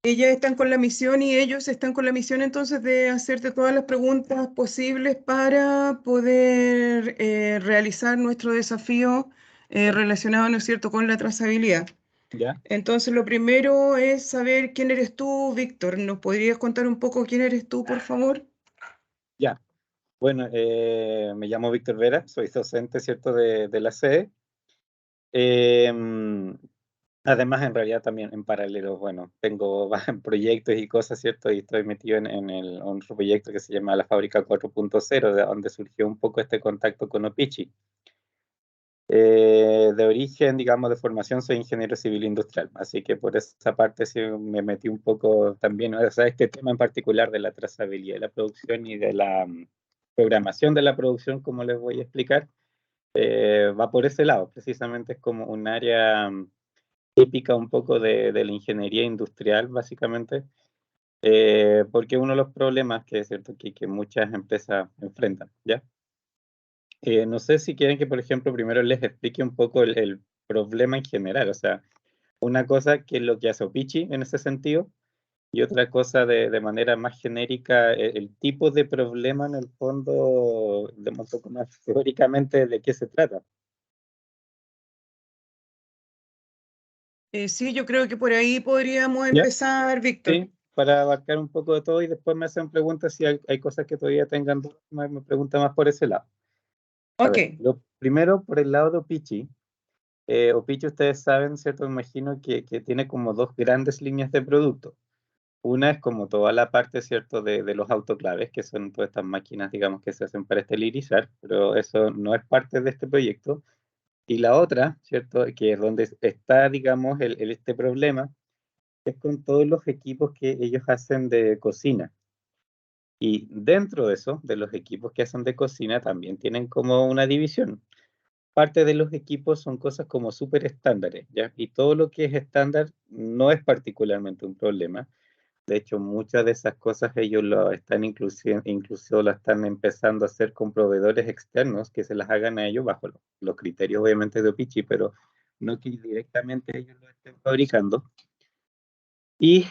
Ellas están con la misión y ellos están con la misión entonces de hacerte todas las preguntas posibles para poder realizar nuestro desafío relacionado, ¿no es cierto?, con la trazabilidad. ¿Ya? Entonces, lo primero es saber quién eres tú, Víctor. ¿Nos podrías contar un poco quién eres tú, por favor? Ya. Bueno, me llamo Víctor Vera, soy docente, ¿cierto?, de la sede. Em, Además, en realidad también en paralelo, bueno, tengo proyectos y cosas, ¿cierto? Y estoy metido en otro proyecto que se llama La Fábrica 4.0, de donde surgió un poco este contacto con Opichi. De origen, digamos, de formación, soy ingeniero civil industrial, así que por esa parte sí me metí un poco también, o sea, este tema en particular de la trazabilidad de la producción y de la programación de la producción, como les voy a explicar, va por ese lado, precisamente es como un área típica un poco de la ingeniería industrial, básicamente, porque uno de los problemas que es cierto que muchas empresas enfrentan, ¿ya? No sé si quieren que, por ejemplo, primero les explique un poco el problema en general, o sea, una cosa que es lo que hace Opichi en ese sentido, y otra cosa de manera más genérica, el tipo de problema en el fondo, de un poco más teóricamente de qué se trata. Sí, yo creo que por ahí podríamos ¿Ya? empezar, Víctor. Sí, para abarcar un poco de todo y después me hacen preguntas si hay cosas que todavía tengan dudas, me preguntan más por ese lado. A Ok. ver, lo primero por el lado de Opichi. Opichi, ustedes saben, ¿cierto? Me imagino que tiene como dos grandes líneas de producto. Una es como toda la parte, ¿cierto?, de los autoclaves, que son todas estas máquinas, digamos, que se hacen para esterilizar, pero eso no es parte de este proyecto. Y la otra, ¿cierto?, que es donde está, digamos, este problema, es con todos los equipos que ellos hacen de cocina. Y dentro de eso, de los equipos que hacen de cocina, también tienen como una división. Parte de los equipos son cosas como súper estándares, ¿ya? Y todo lo que es estándar no es particularmente un problema. De hecho, muchas de esas cosas ellos lo están incluso lo están empezando a hacer con proveedores externos que se las hagan a ellos bajo los criterios obviamente de Opichi, pero no que directamente ellos lo estén fabricando. Y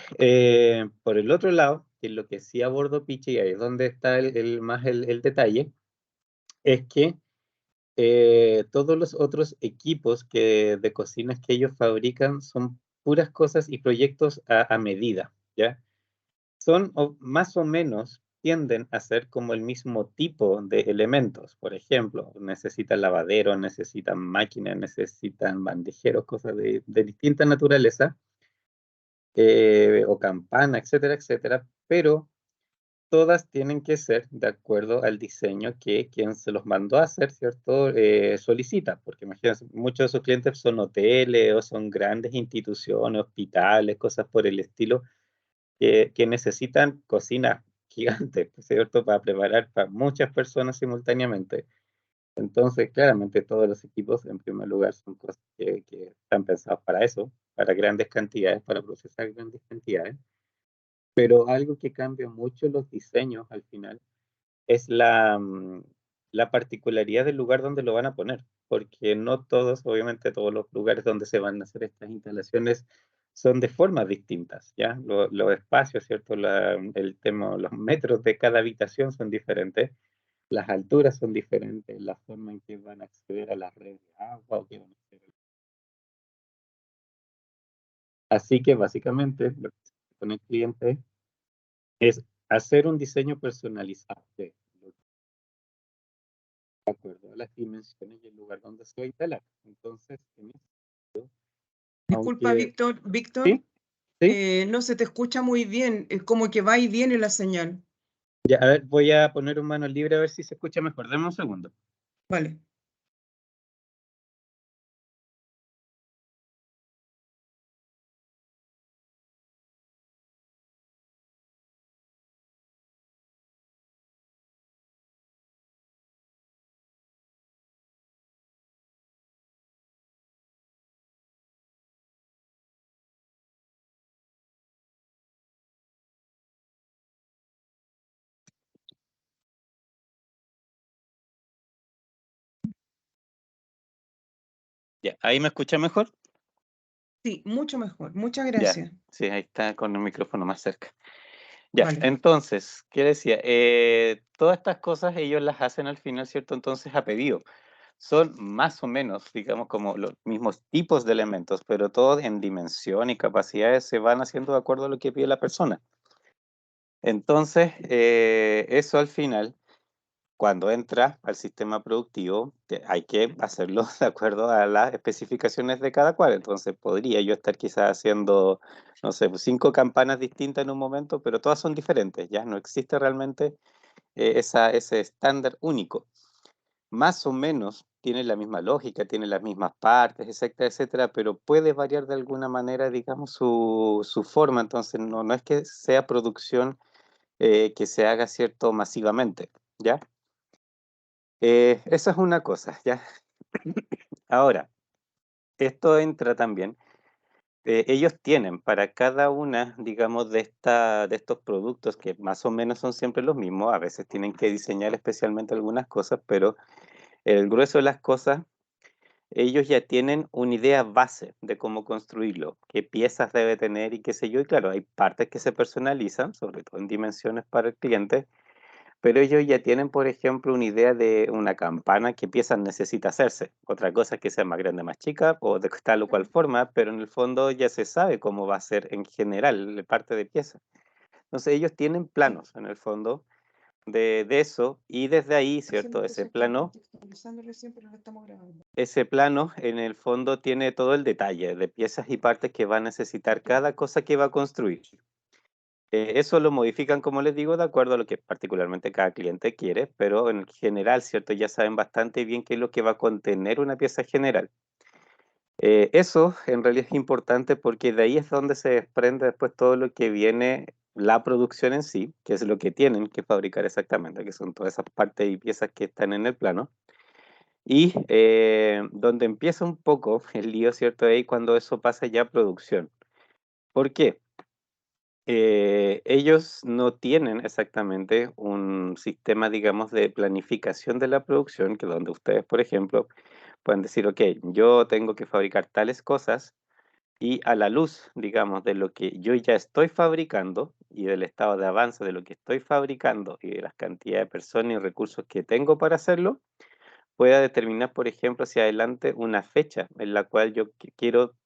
por el otro lado, que es lo que sí abordo Pichi, y ahí es donde está más el detalle, es que todos los otros equipos de cocinas que ellos fabrican son puras cosas y proyectos a medida, ¿ya? Son más o menos, tienden a ser como el mismo tipo de elementos. Por ejemplo, necesitan lavadero, necesitan máquinas, necesitan bandejeros, cosas de distinta naturaleza, o campana, etcétera, etcétera, pero todas tienen que ser de acuerdo al diseño que quien se los mandó a hacer, ¿cierto? Solicita, porque imagínense, muchos de sus clientes son hoteles o son grandes instituciones, hospitales, cosas por el estilo, que necesitan cocinas gigantes, ¿cierto? Para preparar para muchas personas simultáneamente. Entonces, claramente todos los equipos, en primer lugar, son cosas que están pensados para eso, para grandes cantidades, para procesar grandes cantidades. Pero algo que cambia mucho los diseños al final es la particularidad del lugar donde lo van a poner, porque no todos, obviamente todos los lugares donde se van a hacer estas instalaciones son de formas distintas, ¿ya? Los espacios, ¿cierto? El tema, los metros de cada habitación son diferentes, las alturas son diferentes, la forma en que van a acceder a las redes de agua o que van a acceder. Así que básicamente lo que se hace con el cliente es hacer un diseño personalizado de acuerdo a las dimensiones y el lugar donde se va a instalar. Entonces, en ese sentido, Disculpa, aunque Víctor. Víctor, sí, sí, no se te escucha muy bien. Es como que va y viene la señal. ya, a ver, voy a poner un mano libre a ver si se escucha mejor. Dame un segundo. Vale. Ya, ahí me escucha mejor. Sí, mucho mejor. Muchas Ya, gracias. sí, ahí está con el micrófono más cerca. Ya, Vale. entonces, ¿qué decía? Todas estas cosas ellos las hacen al final, ¿cierto? Entonces, a pedido. Son más o menos, digamos, como los mismos tipos de elementos, pero todos en dimensión y capacidades se van haciendo de acuerdo a lo que pide la persona. Entonces, eso al final, cuando entra al sistema productivo, hay que hacerlo de acuerdo a las especificaciones de cada cual. Entonces, podría yo estar quizás haciendo, no sé, 5 campanas distintas en un momento, pero todas son diferentes, ¿ya? No existe realmente ese estándar único. Más o menos tiene la misma lógica, tiene las mismas partes, etcétera, etcétera, pero puede variar de alguna manera, digamos, su forma. Entonces, no es que sea producción que se haga, ¿cierto?, masivamente, ¿ya? Esa es una cosa, ¿ya? Ahora, esto entra también, ellos tienen para cada una, digamos, de estos productos que más o menos son siempre los mismos, a veces tienen que diseñar especialmente algunas cosas, pero el grueso de las cosas, ellos ya tienen una idea base de cómo construirlo, qué piezas debe tener y qué sé yo, y claro, hay partes que se personalizan, sobre todo en dimensiones para el cliente. Pero ellos ya tienen, por ejemplo, una idea de una campana, qué piezas necesita hacerse. Otra cosa es que sea más grande, más chica, o de tal o cual forma, pero en el fondo ya se sabe cómo va a ser en general la parte de piezas. Entonces ellos tienen planos, en el fondo, de eso, y desde ahí, Haciendo ¿cierto? un proceso de contextualizando recién, pero lo estamos grabando. Ese plano, en el fondo, tiene todo el detalle de piezas y partes que va a necesitar cada cosa que va a construir. Eso lo modifican, como les digo, de acuerdo a lo que particularmente cada cliente quiere, pero en general, ¿cierto? Ya saben bastante bien qué es lo que va a contener una pieza general. Eso en realidad es importante porque de ahí es donde se desprende después todo lo que viene la producción en sí, que es lo que tienen que fabricar exactamente, que son todas esas partes y piezas que están en el plano. Y donde empieza un poco el lío, ¿cierto? Ahí cuando eso pasa ya a producción. ¿Por qué? Ellos no tienen exactamente un sistema, digamos, de planificación de la producción, que donde ustedes, por ejemplo, pueden decir, ok, yo tengo que fabricar tales cosas y a la luz, digamos, de lo que yo ya estoy fabricando y del estado de avance de lo que estoy fabricando y de las cantidades de personas y recursos que tengo para hacerlo, pueda determinar, por ejemplo, hacia adelante una fecha en la cual yo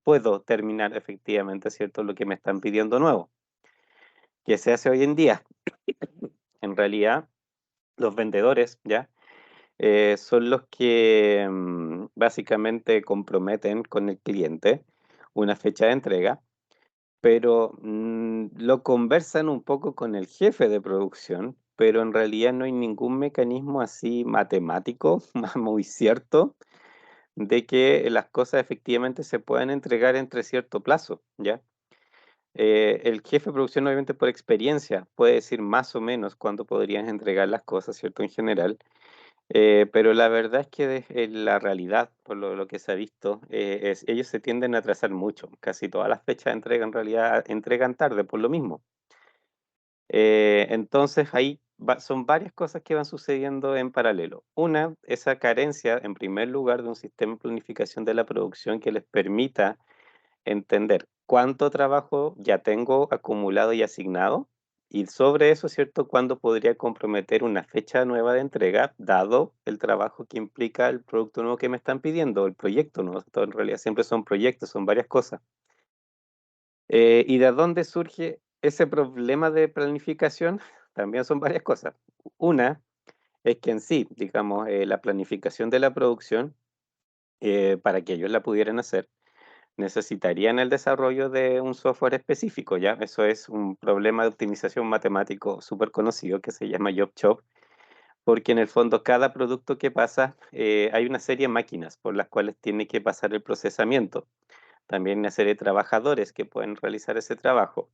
puedo terminar efectivamente, ¿cierto?, lo que me están pidiendo nuevo. ¿Qué se hace hoy en día? En realidad, los vendedores, ¿ya? Son los que básicamente comprometen con el cliente una fecha de entrega, pero lo conversan un poco con el jefe de producción, pero en realidad no hay ningún mecanismo así matemático, muy cierto, de que las cosas efectivamente se puedan entregar entre cierto plazo, ¿ya? El jefe de producción, obviamente, por experiencia, puede decir más o menos cuándo podrían entregar las cosas, ¿cierto? En general. Pero la verdad es que en la realidad, por lo que se ha visto, ellos se tienden a atrasar mucho. Casi todas las fechas de entrega en realidad entregan tarde por lo mismo. Entonces ahí son varias cosas que van sucediendo en paralelo. Una, esa carencia, en primer lugar, de un sistema de planificación de la producción que les permita entender cuánto trabajo ya tengo acumulado y asignado, y sobre eso, ¿cierto?, cuándo podría comprometer una fecha nueva de entrega, dado el trabajo que implica el producto nuevo que me están pidiendo, el proyecto nuevo. Esto en realidad siempre son proyectos, son varias cosas. ¿Y de dónde surge ese problema de planificación? También son varias cosas. Una es que en sí, digamos, la planificación de la producción, para que ellos la pudieran hacer, necesitarían el desarrollo de un software específico, ¿ya? Eso es un problema de optimización matemático súper conocido que se llama Job Shop, porque en el fondo cada producto que pasa, hay una serie de máquinas por las cuales tiene que pasar el procesamiento. También una serie de trabajadores que pueden realizar ese trabajo.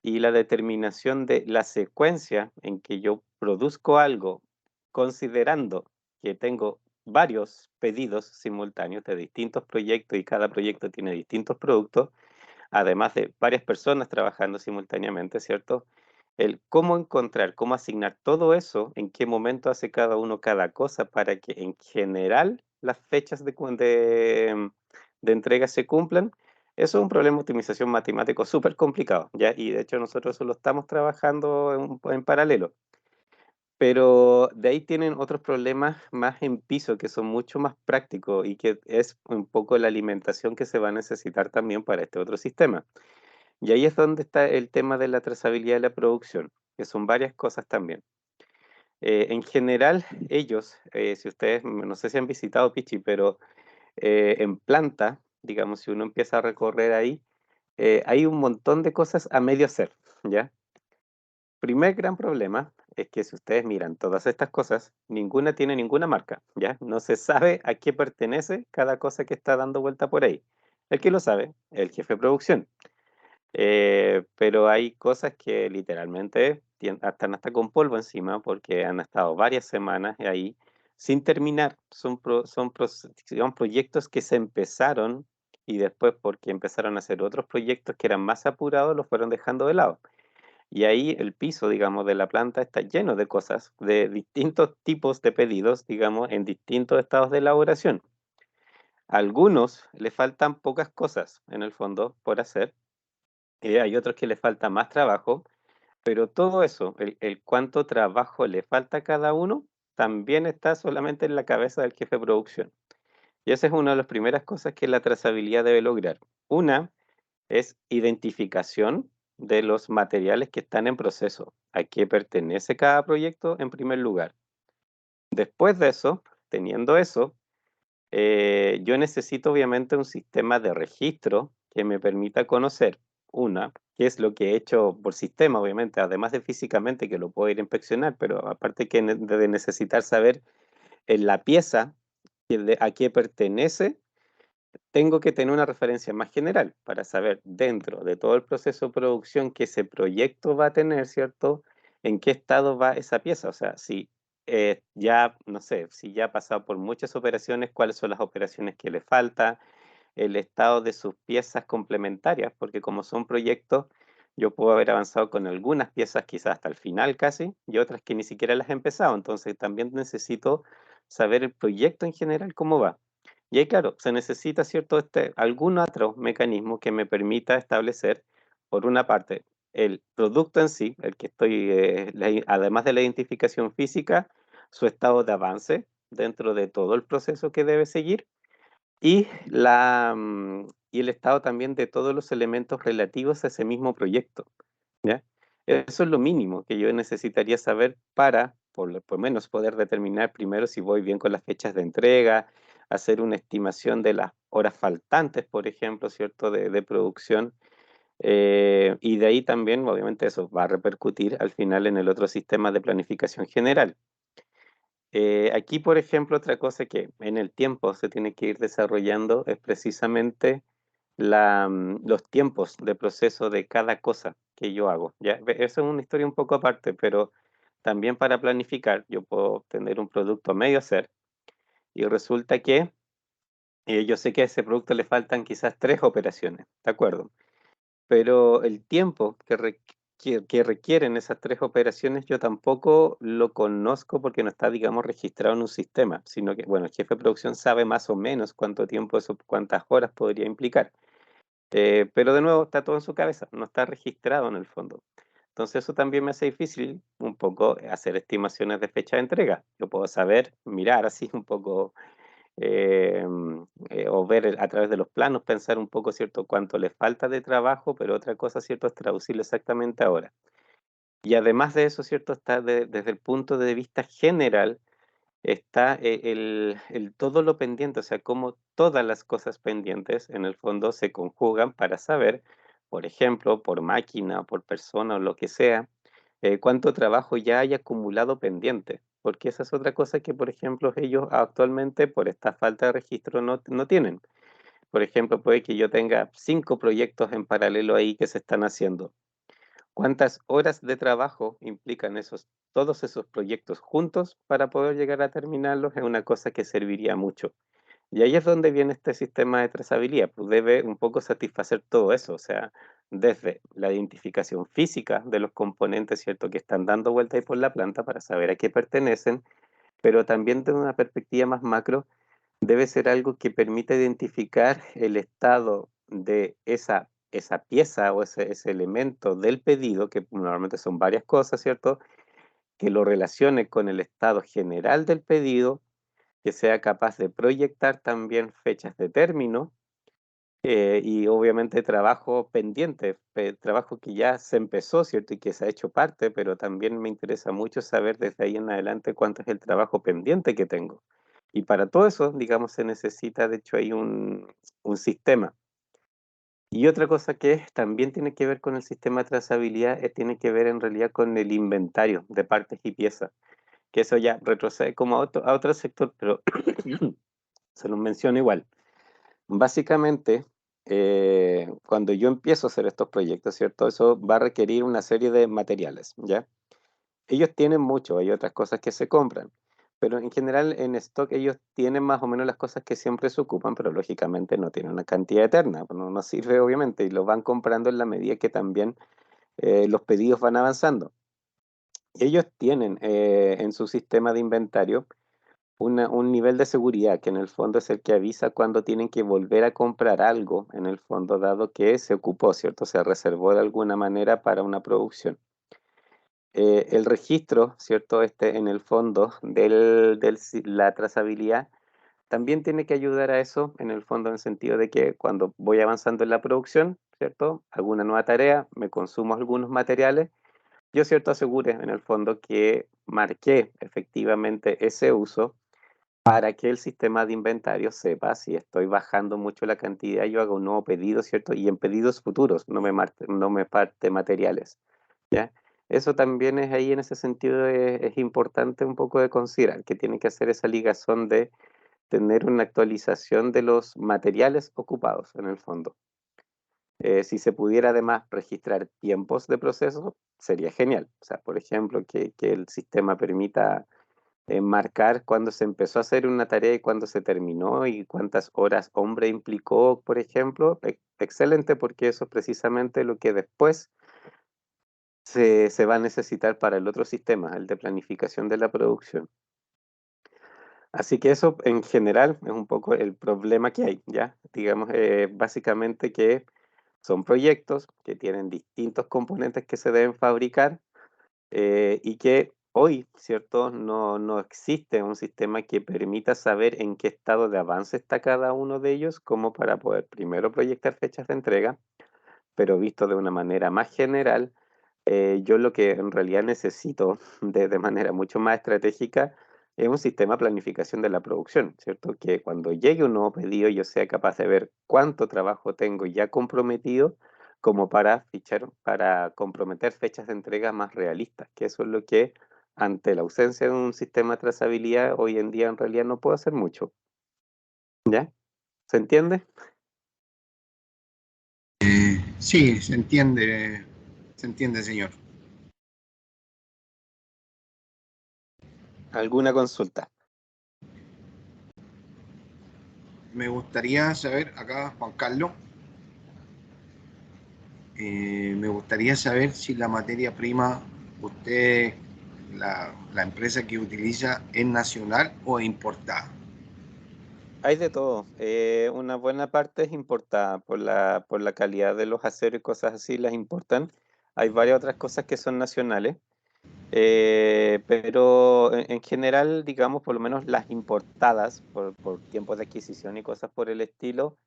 Y la determinación de la secuencia en que yo produzco algo, considerando que tengo varios pedidos simultáneos de distintos proyectos y cada proyecto tiene distintos productos, además de varias personas trabajando simultáneamente, ¿cierto? El cómo encontrar, cómo asignar todo eso, en qué momento hace cada uno cada cosa para que en general las fechas de entrega se cumplan, Eso es un problema de optimización matemático súper complicado, ¿ya? Y de hecho nosotros eso lo estamos trabajando en paralelo. Pero de ahí tienen otros problemas más en piso que son mucho más prácticos y que es un poco la alimentación que se va a necesitar también para este otro sistema. Y ahí es donde está el tema de la trazabilidad de la producción, que son varias cosas también. En general, ellos, si ustedes, no sé si han visitado Pichi, pero en planta, digamos, si uno empieza a recorrer ahí, hay un montón de cosas a medio hacer, ¿ya? Primer gran problema es que si ustedes miran todas estas cosas, ninguna tiene ninguna marca, ¿ya? No se sabe a qué pertenece cada cosa que está dando vuelta por ahí. El que lo sabe, el jefe de producción. Pero hay cosas que literalmente están hasta con polvo encima porque han estado varias semanas ahí sin terminar. Son proyectos que se empezaron y después porque empezaron a hacer otros proyectos que eran más apurados, los fueron dejando de lado. Y ahí el piso, digamos, de la planta está lleno de cosas, de distintos tipos de pedidos, digamos, en distintos estados de elaboración. A algunos le faltan pocas cosas, en el fondo, por hacer. Hay otros que le falta más trabajo, pero todo eso, el cuánto trabajo le falta a cada uno, también está solamente en la cabeza del jefe de producción. Y esa es una de las primeras cosas que la trazabilidad debe lograr. Una es identificación de los materiales que están en proceso, a qué pertenece cada proyecto en primer lugar. Después de eso, teniendo eso, yo necesito obviamente un sistema de registro que me permita conocer, una, qué es lo que he hecho por sistema, obviamente, además de físicamente que lo puedo ir a inspeccionar, pero aparte que de necesitar saber en la pieza a qué pertenece, tengo que tener una referencia más general para saber dentro de todo el proceso de producción que ese proyecto va a tener, ¿cierto? En qué estado va esa pieza. O sea, si ya, no sé, si ya ha pasado por muchas operaciones, cuáles son las operaciones que le falta, el estado de sus piezas complementarias, porque como son proyectos, yo puedo haber avanzado con algunas piezas quizás hasta el final casi y otras que ni siquiera las he empezado. Entonces también necesito saber el proyecto en general cómo va. Y ahí, claro, se necesita, ¿cierto?, algún otro mecanismo que me permita establecer, por una parte, el producto en sí, el que estoy, además de la identificación física, su estado de avance dentro de todo el proceso que debe seguir y, y el estado también de todos los elementos relativos a ese mismo proyecto, ¿ya? Eso es lo mínimo que yo necesitaría saber para, por lo menos, poder determinar primero si voy bien con las fechas de entrega, hacer una estimación de las horas faltantes, por ejemplo, ¿cierto?, de producción. Y de ahí también, obviamente, eso va a repercutir al final en el otro sistema de planificación general. Aquí, por ejemplo, otra cosa que en el tiempo se tiene que ir desarrollando es precisamente los tiempos de proceso de cada cosa que yo hago, ¿ya? Eso es una historia un poco aparte, pero también para planificar, yo puedo tener un producto a medio hacer y resulta que yo sé que a ese producto le faltan quizás 3 operaciones, ¿de acuerdo? Pero el tiempo que requieren esas 3 operaciones yo tampoco lo conozco porque no está, digamos, registrado en un sistema, sino que, bueno, el jefe de producción sabe más o menos cuánto tiempo eso, cuántas horas podría implicar. Pero de nuevo, está todo en su cabeza, no está registrado en el fondo. Entonces eso también me hace difícil un poco hacer estimaciones de fecha de entrega. Yo puedo saber, mirar así un poco o ver a través de los planos, pensar un poco, ¿cierto?, cuánto le falta de trabajo, pero otra cosa, ¿cierto?, es traducirlo exactamente ahora. Y además de eso, ¿cierto?, está desde el punto de vista general, está el todo lo pendiente, o sea, cómo todas las cosas pendientes en el fondo se conjugan para saber, por ejemplo, por máquina, por persona o lo que sea, cuánto trabajo ya hay acumulado pendiente, porque esa es otra cosa que, por ejemplo, ellos actualmente, por esta falta de registro, no tienen. Por ejemplo, puede que yo tenga 5 proyectos en paralelo ahí que se están haciendo. ¿Cuántas horas de trabajo implican todos esos proyectos juntos para poder llegar a terminarlos? Es una cosa que serviría mucho. Y ahí es donde viene este sistema de trazabilidad, pues debe un poco satisfacer todo eso, o sea, desde la identificación física de los componentes, ¿cierto?, que están dando vuelta ahí por la planta para saber a qué pertenecen, pero también desde una perspectiva más macro, debe ser algo que permita identificar el estado de esa pieza o ese elemento del pedido, que normalmente son varias cosas, ¿cierto? Que lo relacione con el estado general del pedido, que sea capaz de proyectar también fechas de término, y obviamente trabajo pendiente, trabajo que ya se empezó, ¿cierto? Y que se ha hecho parte, pero también me interesa mucho saber desde ahí en adelante cuánto es el trabajo pendiente que tengo. Y para todo eso, digamos, se necesita, de hecho, hay un sistema. Y otra cosa que también tiene que ver con el sistema de trazabilidad, tiene que ver en realidad con el inventario de partes y piezas, que eso ya retrocede como a otro sector, pero se los menciono igual. Básicamente, cuando yo empiezo a hacer estos proyectos, ¿cierto? Eso va a requerir una serie de materiales, ¿ya? Ellos tienen mucho, hay otras cosas que se compran, pero en general en stock ellos tienen más o menos las cosas que siempre se ocupan, pero lógicamente no tienen una cantidad eterna, no sirve obviamente, y lo van comprando en la medida que también los pedidos van avanzando. Y ellos tienen en su sistema de inventario un nivel de seguridad que en el fondo es el que avisa cuando tienen que volver a comprar algo, en el fondo dado que se ocupó, ¿cierto? Se reservó de alguna manera para una producción. El registro, ¿cierto? En el fondo la trazabilidad también tiene que ayudar a eso, en el fondo en el sentido de que cuando voy avanzando en la producción, ¿cierto? Alguna nueva tarea, me consumo algunos materiales, yo, ¿cierto? Asegure en el fondo que marqué efectivamente ese uso para que el sistema de inventario sepa si estoy bajando mucho la cantidad, yo hago un nuevo pedido, ¿cierto? Y en pedidos futuros no me parte materiales, ¿ya? Eso también es ahí en ese sentido es importante un poco de considerar, que tiene que hacer esa ligazón de tener una actualización de los materiales ocupados en el fondo. Si se pudiera además registrar tiempos de proceso, sería genial. O sea, por ejemplo, que el sistema permita marcar cuándo se empezó a hacer una tarea y cuándo se terminó y cuántas horas hombre implicó, por ejemplo. Excelente, porque eso es precisamente lo que después se va a necesitar para el otro sistema, el de planificación de la producción. Así que eso en general es un poco el problema que hay, ¿ya? Digamos, básicamente que son proyectos que tienen distintos componentes que se deben fabricar, y que hoy, ¿cierto? No existe un sistema que permita saber en qué estado de avance está cada uno de ellos, como para poder primero proyectar fechas de entrega, pero visto de una manera más general, yo lo que en realidad necesito de manera mucho más estratégica es un sistema de planificación de la producción, ¿cierto? Que cuando llegue un nuevo pedido yo sea capaz de ver cuánto trabajo tengo ya comprometido como para comprometer fechas de entrega más realistas, que eso es lo que ante la ausencia de un sistema de trazabilidad hoy en día en realidad no puedo hacer mucho. ¿Ya? ¿Se entiende? Sí, se entiende, señor. ¿Alguna consulta? Me gustaría saber, acá Juan Carlos, me gustaría saber si la materia prima, usted, la empresa que utiliza, es nacional o importada. Hay de todo. Una buena parte es importada por la calidad de los aceros y cosas así, las importan. Hay varias otras cosas que son nacionales, pero en general, digamos, por lo menos las importadas por tiempos de adquisición y cosas por el estilo,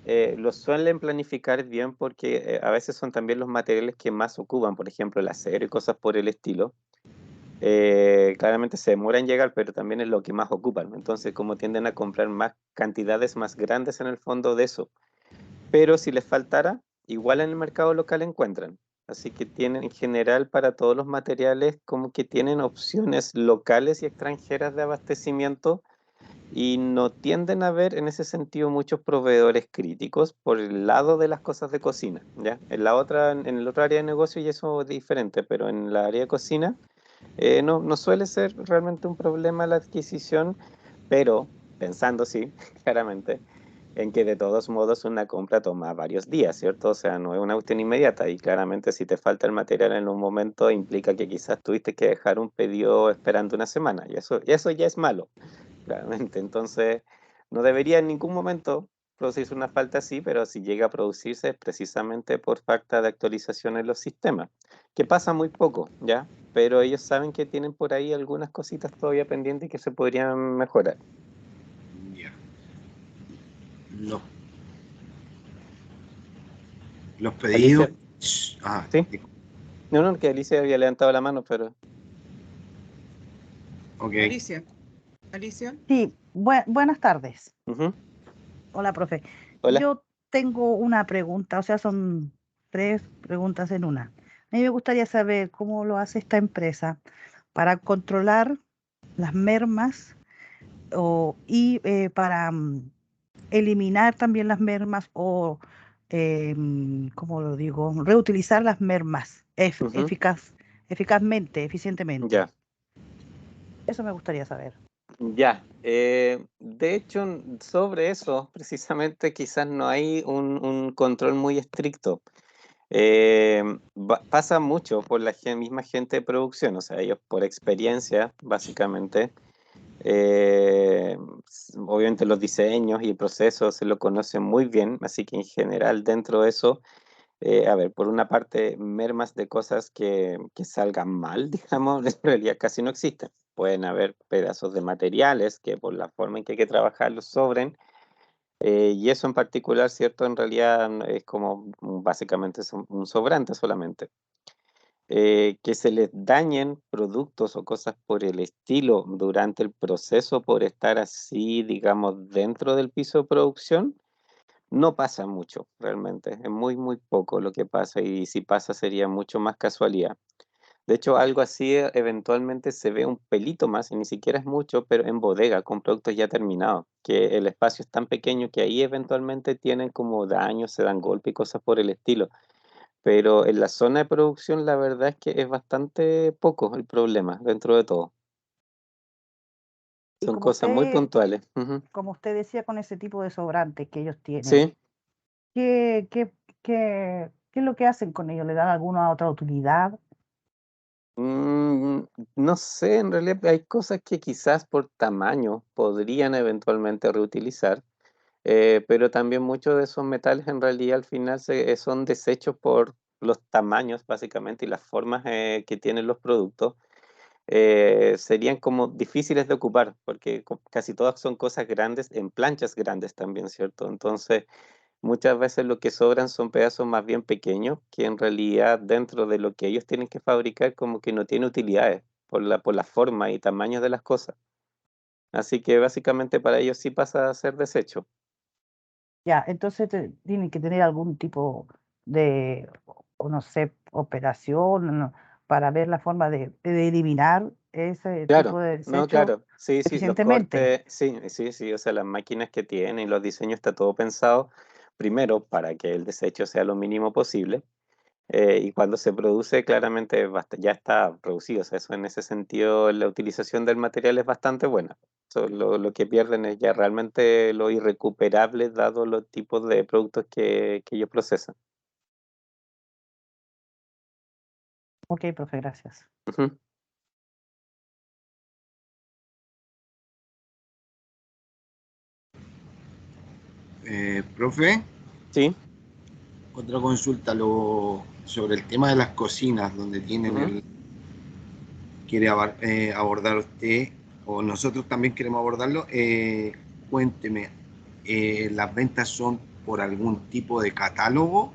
lo suelen planificar bien porque a veces son también los materiales que más ocupan, por ejemplo, el acero y cosas por el estilo. Claramente se demora en llegar, pero también es lo que más ocupan. Entonces, como tienden a comprar más cantidades más grandes en el fondo de eso. Pero si les faltara, igual en el mercado local encuentran. Así que tienen en general para todos los materiales como que tienen opciones locales y extranjeras de abastecimiento y no tienden a haber en ese sentido muchos proveedores críticos por el lado de las cosas de cocina, ¿ya? En el otro área de negocio y eso es diferente, pero en la área de cocina no suele ser realmente un problema la adquisición, pero pensando, sí, claramente, en que de todos modos una compra toma varios días, ¿cierto? O sea, no es una cuestión inmediata y claramente si te falta el material en un momento implica que quizás tuviste que dejar un pedido esperando una semana y eso ya es malo, claramente. Entonces, no debería en ningún momento producirse una falta, sí, pero si llega a producirse es precisamente por falta de actualización en los sistemas, que pasa muy poco, ¿ya? Pero ellos saben que tienen por ahí algunas cositas todavía pendientes que se podrían mejorar. Ya. Los, los pedidos. Alicia, Ah, ¿sí? No, que Alicia había levantado la mano, pero... ok. Alicia, Alicia. Sí, buenas tardes. Ujú. Hola, profe. Hola. Yo tengo una pregunta, o sea, son 3 preguntas en una. A mí me gustaría saber cómo lo hace esta empresa para controlar las mermas para eliminar también las mermas o, ¿cómo lo digo? Reutilizar las mermas Ujú. eficazmente, eficientemente. Ya. Eso me gustaría saber. Ya, de hecho, sobre eso, precisamente, quizás no hay un control muy estricto. Pasa mucho por la misma gente de producción, o sea, ellos por experiencia, básicamente, obviamente los diseños y el proceso se lo conocen muy bien, así que en general dentro de eso, a ver, por una parte, mermas de cosas que salgan mal, digamos, en realidad casi no existen. Pueden haber pedazos de materiales que por la forma en que hay que trabajarlos sobren, y eso en particular, ¿cierto? En realidad es como básicamente es un sobrante solamente. Que se les dañen productos o cosas por el estilo durante el proceso por estar así, digamos, dentro del piso de producción, no pasa mucho, realmente. Es muy, muy poco lo que pasa y si pasa sería mucho más casualidad. De hecho, algo así eventualmente se ve un pelito más y ni siquiera es mucho, pero en bodega con productos ya terminados, que el espacio es tan pequeño que ahí eventualmente tienen como daños, se dan golpes y cosas por el estilo. Pero en la zona de producción la verdad es que es bastante poco el problema dentro de todo. Y Son cosas muy puntuales. Ujú. como usted decía, con ese tipo de sobrantes que ellos tienen, Sí. ¿qué, qué, qué es lo que hacen con ellos? ¿Le dan alguna otra utilidad? Mm, no sé, en realidad hay cosas que quizás por tamaño podrían eventualmente reutilizar, pero también muchos de esos metales en realidad al final son desechos por los tamaños básicamente y las formas que tienen los productos. Serían como difíciles de ocupar porque casi todas son cosas grandes en planchas grandes también, ¿cierto? Entonces muchas veces lo que sobran son pedazos más bien pequeños que en realidad dentro de lo que ellos tienen que fabricar como que no tiene utilidades por la forma y tamaño de las cosas. Así que básicamente para ellos sí pasa a ser desecho. Ya, entonces tienen que tener algún tipo de, o no sé, operación, ¿no? Para ver la forma de eliminar ese tipo Claro, de no, desecho claro, sí, sí, los eficientemente. cortes, sí, sí, sí, o sea, las máquinas que tienen, los diseños está todo pensado primero para que el desecho sea lo mínimo posible. Y cuando se produce, claramente ya está producido. O sea, eso en ese sentido, la utilización del material es bastante buena. Lo que pierden es ya realmente lo irrecuperable, dado los tipos de productos que ellos procesan. Ok, profe, gracias. Ujú. Profe, Sí. otra consulta sobre el tema de las cocinas, donde tienen Ujú. quiere abordar usted, o nosotros también queremos abordarlo. Cuénteme, ¿las ventas son por algún tipo de catálogo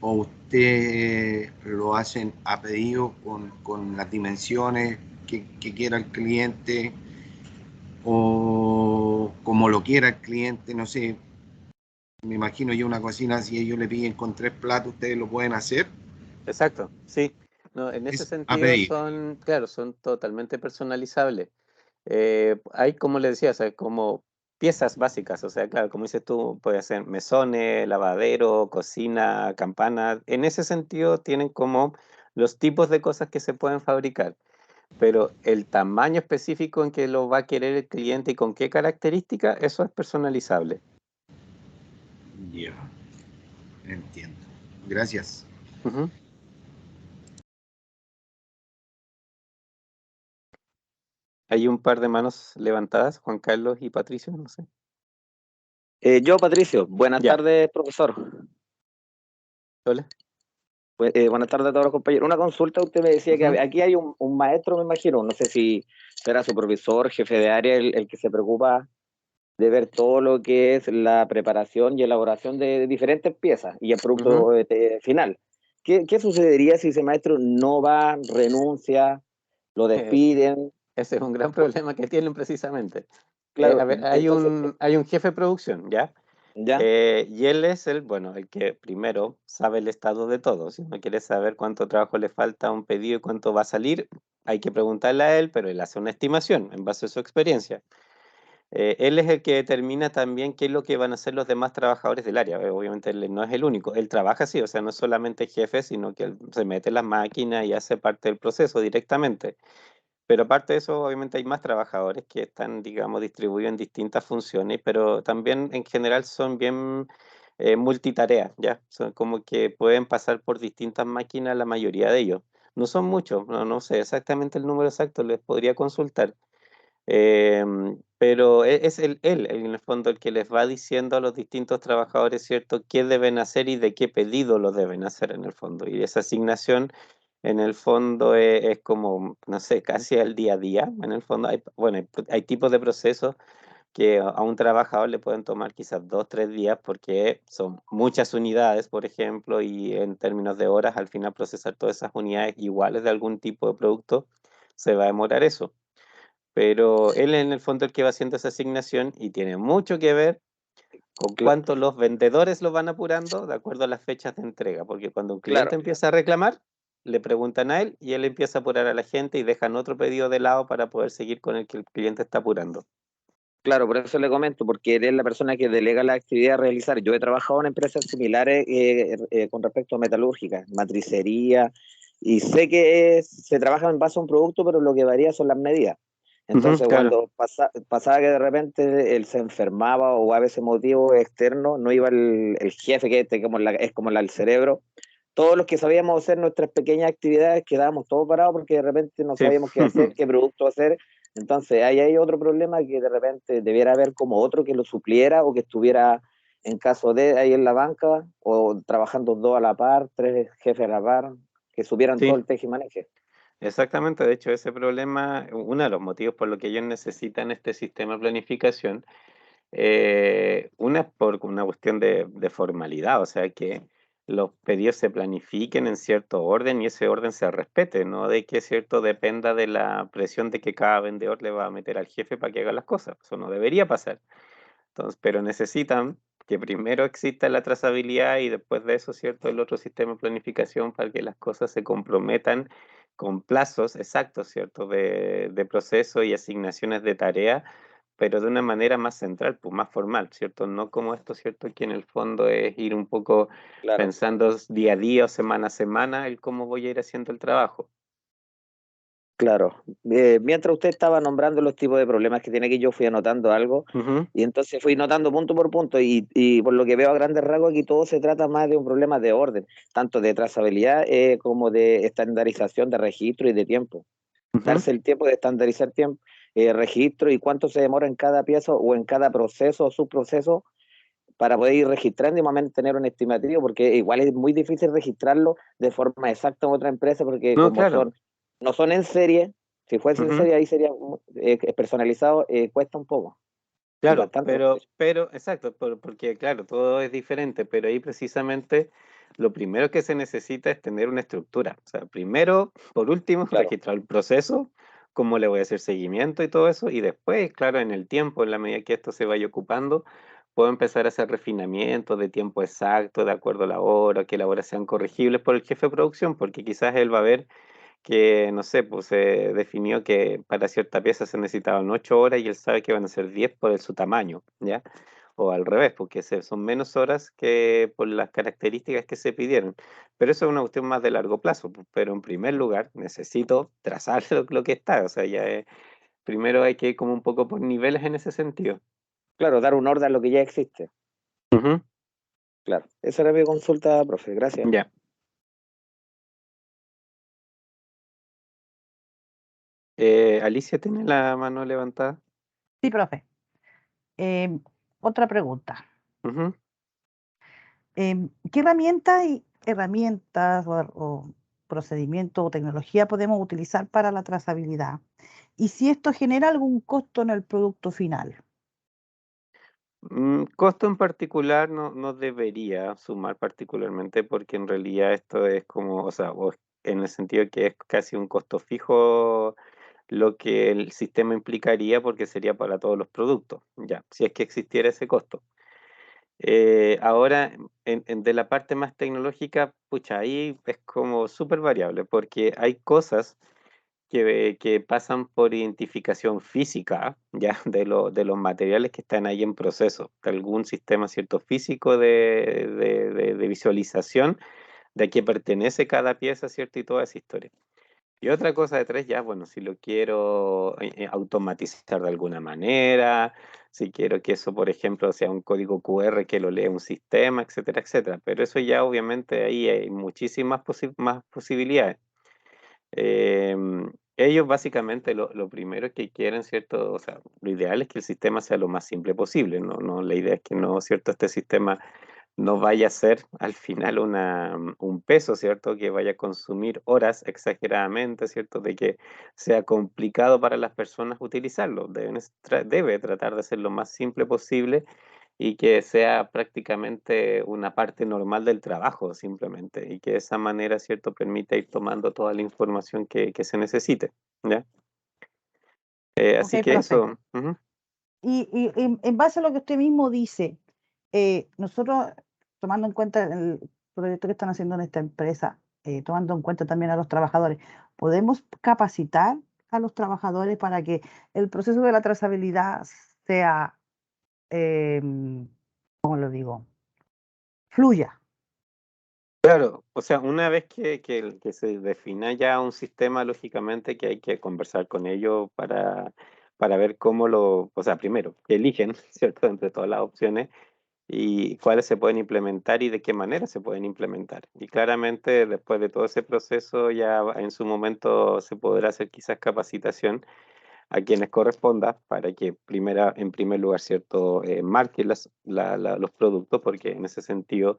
o usted lo hacen a pedido con las dimensiones que quiera el cliente o como lo quiera el cliente? No sé, me imagino yo una cocina, si ellos le piden con 3 platos, ustedes lo pueden hacer. Exacto, sí. No, en ese Es a sentido pedir. son, claro, son totalmente personalizables. Hay, como le decía, o sea, como piezas básicas, o sea, claro, como dices tú, puede ser mesones, lavadero, cocina, campana. En ese sentido tienen como los tipos de cosas que se pueden fabricar, pero el tamaño específico en que lo va a querer el cliente y con qué característica, eso es personalizable. Ya, entiendo. Gracias. Ujú. Hay un par de manos levantadas, Juan Carlos y Patricio, no sé. Yo, Patricio, buenas Ya. tardes, profesor. Hola. Buenas tardes a todos los compañeros. Una consulta, usted me decía que Ujú. aquí hay un maestro, me imagino, no sé si será supervisor, jefe de área, el que se preocupa de ver todo lo que es la preparación y elaboración de diferentes piezas y el producto Ujú. final. ¿Qué sucedería si ese maestro no va, renuncia, lo despiden? Ese es un gran problema que tienen precisamente. Claro, A ver, entonces, hay un jefe de producción, ¿ya? ¿ya? Y él es el que primero sabe el estado de todo. Si uno quiere saber cuánto trabajo le falta a un pedido y cuánto va a salir, hay que preguntarle a él, pero él hace una estimación en base a su experiencia. Él es el que determina también qué es lo que van a hacer los demás trabajadores del área. Obviamente él no es el único. Él trabaja así, o sea, no es solamente jefe, sino que él se mete en las máquinas y hace parte del proceso directamente. Pero aparte de eso, obviamente hay más trabajadores que están, digamos, distribuidos en distintas funciones, pero también en general son bien multitareas, ¿ya? Son como que pueden pasar por distintas máquinas la mayoría de ellos. No son muchos, no sé exactamente el número exacto, les podría consultar. Pero es él, en el fondo, el que les va diciendo a los distintos trabajadores, ¿cierto?, qué deben hacer y de qué pedido lo deben hacer en el fondo. Y esa asignación, en el fondo, es como, no sé, casi al día a día. En el fondo, hay tipos de procesos que a un trabajador le pueden tomar quizás 2, 3 días porque son muchas unidades, por ejemplo, y en términos de horas, al final procesar todas esas unidades iguales de algún tipo de producto, se va a demorar eso. Pero él en el fondo es el que va haciendo esa asignación y tiene mucho que ver con Cl- cuánto los vendedores lo van apurando de acuerdo a las fechas de entrega, porque cuando un claro. cliente empieza a reclamar, le preguntan a él y él empieza a apurar a la gente y dejan otro pedido de lado para poder seguir con el que el cliente está apurando. Claro, por eso le comento, porque él es la persona que delega la actividad a realizar. Yo he trabajado en empresas similares con respecto a metalúrgica, matricería, y sé que se trabaja en base a un producto, pero lo que varía son las medidas. Entonces, Claro. cuando pasaba que de repente él se enfermaba o a veces motivo externo, no iba el jefe, que es como el cerebro. Todos los que sabíamos hacer nuestras pequeñas actividades quedábamos todos parados porque de repente no Sí. sabíamos qué hacer, qué producto hacer. Entonces, ahí hay otro problema que de repente debiera haber como otro que lo supliera o que estuviera en caso de ahí en la banca o trabajando dos a la par, tres jefes a la par, que supieran todo Sí, el tejimaneje. exactamente. De hecho, ese problema, uno de los motivos por los que ellos necesitan este sistema de planificación, una es por una cuestión de formalidad, o sea, que los pedidos se planifiquen en cierto orden y ese orden se respete, no de que cierto dependa de la presión de que cada vendedor le va a meter al jefe para que haga las cosas. Eso no debería pasar. Entonces, pero necesitan que primero exista la trazabilidad y después de eso, cierto, el otro sistema de planificación para que las cosas se comprometan con plazos exactos, cierto, de proceso y asignaciones de tarea, pero de una manera más central, pues más formal, ¿cierto? No como esto, ¿cierto? Que en el fondo es ir un poco Claro, pensando día a día o semana a semana el cómo voy a ir haciendo el trabajo. claro. Mientras usted estaba nombrando los tipos de problemas que tiene aquí, yo fui anotando algo Ujú. y entonces fui notando punto por punto y por lo que veo a grandes rasgos aquí todo se trata más de un problema de orden, tanto de trazabilidad como de estandarización de registro y de tiempo. Ujú. Darse el tiempo de estandarizar tiempo, registro y cuánto se demora en cada pieza o en cada proceso o subproceso para poder ir registrando y más o menos tener un estimativo, porque igual es muy difícil registrarlo de forma exacta en otra empresa, porque No, como claro. no son en serie, si fuese en Ujú. serie ahí sería personalizado, cuesta un poco, y Claro, bastante. De hecho. pero, exacto, porque claro, todo es diferente, pero ahí precisamente lo primero que se necesita es tener una estructura. O sea, primero, por último, Claro, registrar el proceso, cómo le voy a hacer seguimiento y todo eso, y después, claro, en el tiempo, en la medida que esto se vaya ocupando, puedo empezar a hacer refinamientos de tiempo exacto, de acuerdo a la hora, que las horas sean corregibles por el jefe de producción, porque quizás él va a ver que, no sé, pues se definió que para cierta pieza se necesitaban 8 horas y él sabe que van a ser 10 por su tamaño, ¿ya? O al revés, porque son menos horas que por las características que se pidieron. Pero eso es una cuestión más de largo plazo, pues. Pero en primer lugar necesito trazar lo que está, o sea, primero hay que ir como un poco por niveles en ese sentido. claro, dar un orden a lo que ya existe. Ujú. Claro, esa era mi consulta, profe, gracias. Ya. Alicia tiene la mano levantada. Sí, profe. Otra pregunta. Ujú. ¿Qué herramientas o procedimientos o tecnología podemos utilizar para la trazabilidad? Y si esto genera algún costo en el producto final. Costo en particular no debería sumar particularmente porque en realidad esto es como, o sea, en el sentido que es casi un costo fijo lo que el sistema implicaría porque sería para todos los productos, ya, si es que existiera ese costo. Ahora, de la parte más tecnológica, pucha, ahí es como súper variable porque hay cosas que pasan por identificación física, ya, de los materiales que están ahí en proceso, de algún sistema, cierto, físico de visualización de a qué pertenece cada pieza, cierto, y toda esa historia. Y otra cosa de tres, ya, bueno, si lo quiero automatizar de alguna manera, si quiero que eso, por ejemplo, sea un código QR que lo lea un sistema, etcétera, etcétera. Pero eso ya obviamente ahí hay muchísimas más posibilidades. Ellos básicamente lo primero que quieren, ¿cierto? O sea, lo ideal es que el sistema sea lo más simple posible, ¿no? La idea es que no, ¿cierto? Este sistema no vaya a ser al final un peso, ¿cierto? Que vaya a consumir horas exageradamente, ¿cierto? De que sea complicado para las personas utilizarlo. Debe tratar de ser lo más simple posible y que sea prácticamente una parte normal del trabajo simplemente y que de esa manera, ¿cierto? Permita ir tomando toda la información que se necesite, ¿ya? Así Ok, que profe. eso. Ujú. Y en base a lo que usted mismo dice, nosotros, tomando en cuenta el proyecto que están haciendo en esta empresa, tomando en cuenta también a los trabajadores, ¿podemos capacitar a los trabajadores para que el proceso de la trazabilidad sea, ¿cómo lo digo? Fluya. Claro, o sea, una vez que se defina ya un sistema, lógicamente que hay que conversar con ellos para ver cómo o sea, primero, que eligen, ¿cierto?, entre todas las opciones y cuáles se pueden implementar y de qué manera se pueden implementar. Y claramente, después de todo ese proceso, ya en su momento se podrá hacer quizás capacitación a quienes corresponda para que en primer lugar, ¿cierto?, marquen los productos, porque en ese sentido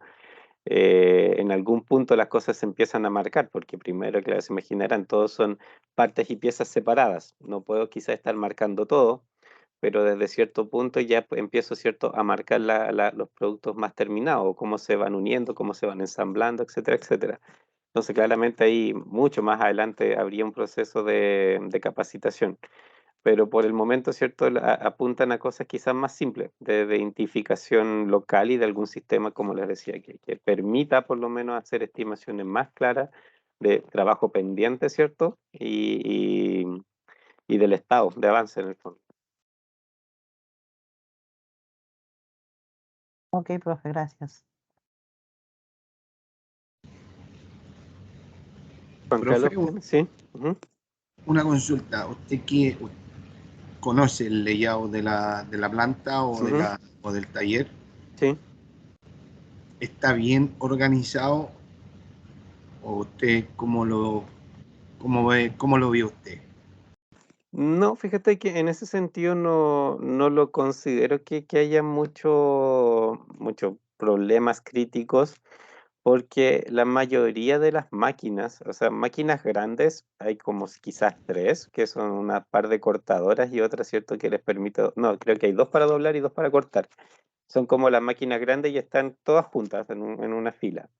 en algún punto las cosas se empiezan a marcar, porque primero, claro, se imaginarán, todos son partes y piezas separadas. No puedo quizás estar marcando todo, pero desde cierto punto ya empiezo, ¿cierto?, a marcar los productos más terminados, cómo se van uniendo, cómo se van ensamblando, etcétera, etcétera. Entonces, claramente ahí, mucho más adelante, habría un proceso de capacitación. Pero por el momento, ¿cierto? Apuntan a cosas quizás más simples, de identificación local y de algún sistema, como les decía, que permita por lo menos hacer estimaciones más claras de trabajo pendiente, ¿cierto? Y del estado de avance en el fondo. Ok, profe, gracias. Juan Profe, Carlos, ¿sí? Ujú. una consulta. ¿Usted conoce el layout de la planta Ujú. o del taller? Sí. ¿Está bien organizado o usted cómo lo vio usted? No, fíjate que en ese sentido no lo considero que haya mucho problemas críticos, porque la mayoría de las máquinas, o sea, máquinas grandes, hay como quizás tres, que son una par de cortadoras y otra, ¿cierto?, que les permite, no, creo que hay dos para doblar y dos para cortar. Son como las máquinas grandes y están todas juntas en una fila.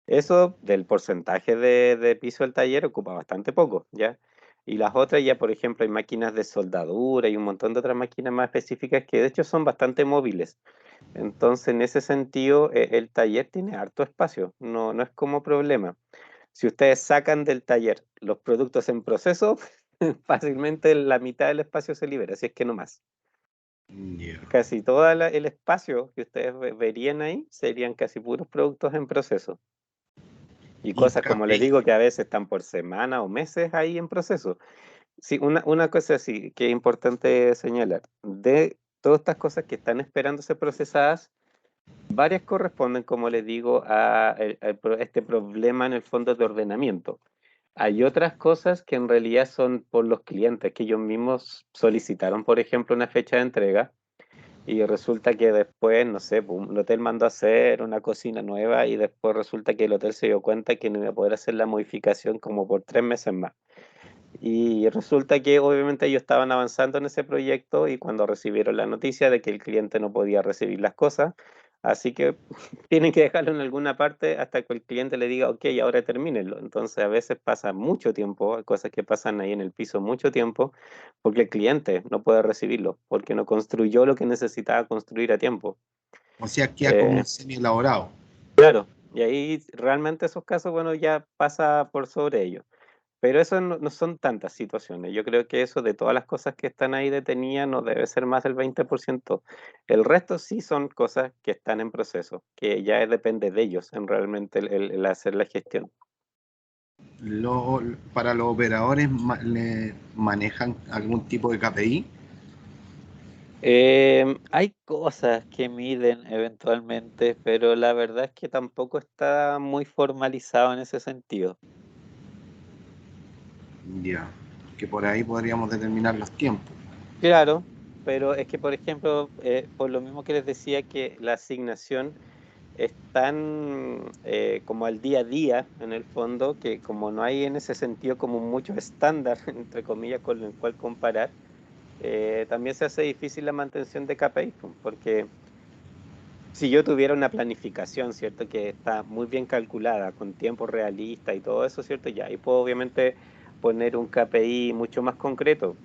Eso del porcentaje de piso del taller ocupa bastante poco, ¿ya? Y las otras ya, por ejemplo, hay máquinas de soldadura y un montón de otras máquinas más específicas que de hecho son bastante móviles. Entonces, en ese sentido, el taller tiene harto espacio, no es como problema. Si ustedes sacan del taller los productos en proceso, fácilmente la mitad del espacio se libera, si es que no más. Ya. Casi todo el espacio que ustedes verían ahí serían casi puros productos en proceso. Y Y cosas, como les digo, que a veces están por semana o meses ahí en proceso. Sí, una cosa sí que es importante señalar, de todas estas cosas que están esperando ser procesadas, varias corresponden, como les digo, a este problema en el fondo de ordenamiento. Hay otras cosas que en realidad son por los clientes, que ellos mismos solicitaron, por ejemplo, una fecha de entrega, y resulta que después, no sé, pues, el hotel mandó a hacer una cocina nueva y después resulta que el hotel se dio cuenta que no iba a poder hacer la modificación como por 3 meses más. Y resulta que obviamente ellos estaban avanzando en ese proyecto y cuando recibieron la noticia de que el cliente no podía recibir las cosas, así que tienen que dejarlo en alguna parte hasta que el cliente le diga, ok, ahora termínenlo. Entonces a veces pasa mucho tiempo, hay cosas que pasan ahí en el piso mucho tiempo, porque el cliente no puede recibirlo, porque no construyó lo que necesitaba construir a tiempo. O sea, queda como Eh, un semi elaborado. claro, y ahí realmente esos casos, bueno, ya pasa por sobre ellos. Pero eso no son tantas situaciones. Yo creo que eso de todas las cosas que están ahí detenidas no debe ser más del 20%. El resto sí son cosas que están en proceso, que ya depende de ellos en realmente el hacer la gestión. Para los operadores, ¿le manejan algún tipo de KPI? Hay cosas que miden eventualmente, pero la verdad es que tampoco está muy formalizado en ese sentido. Ya, que por ahí podríamos determinar los tiempos. Claro, pero es que, por ejemplo, por lo mismo que les decía que la asignación es tan como al día a día, en el fondo, que como no hay en ese sentido como mucho estándar, entre comillas, con el cual comparar, también se hace difícil la mantención de KPI, porque si yo tuviera una planificación, ¿cierto? Que está muy bien calculada, con tiempo realista y todo eso, ¿cierto? Ya, ahí puedo obviamente poner un KPI mucho más concreto,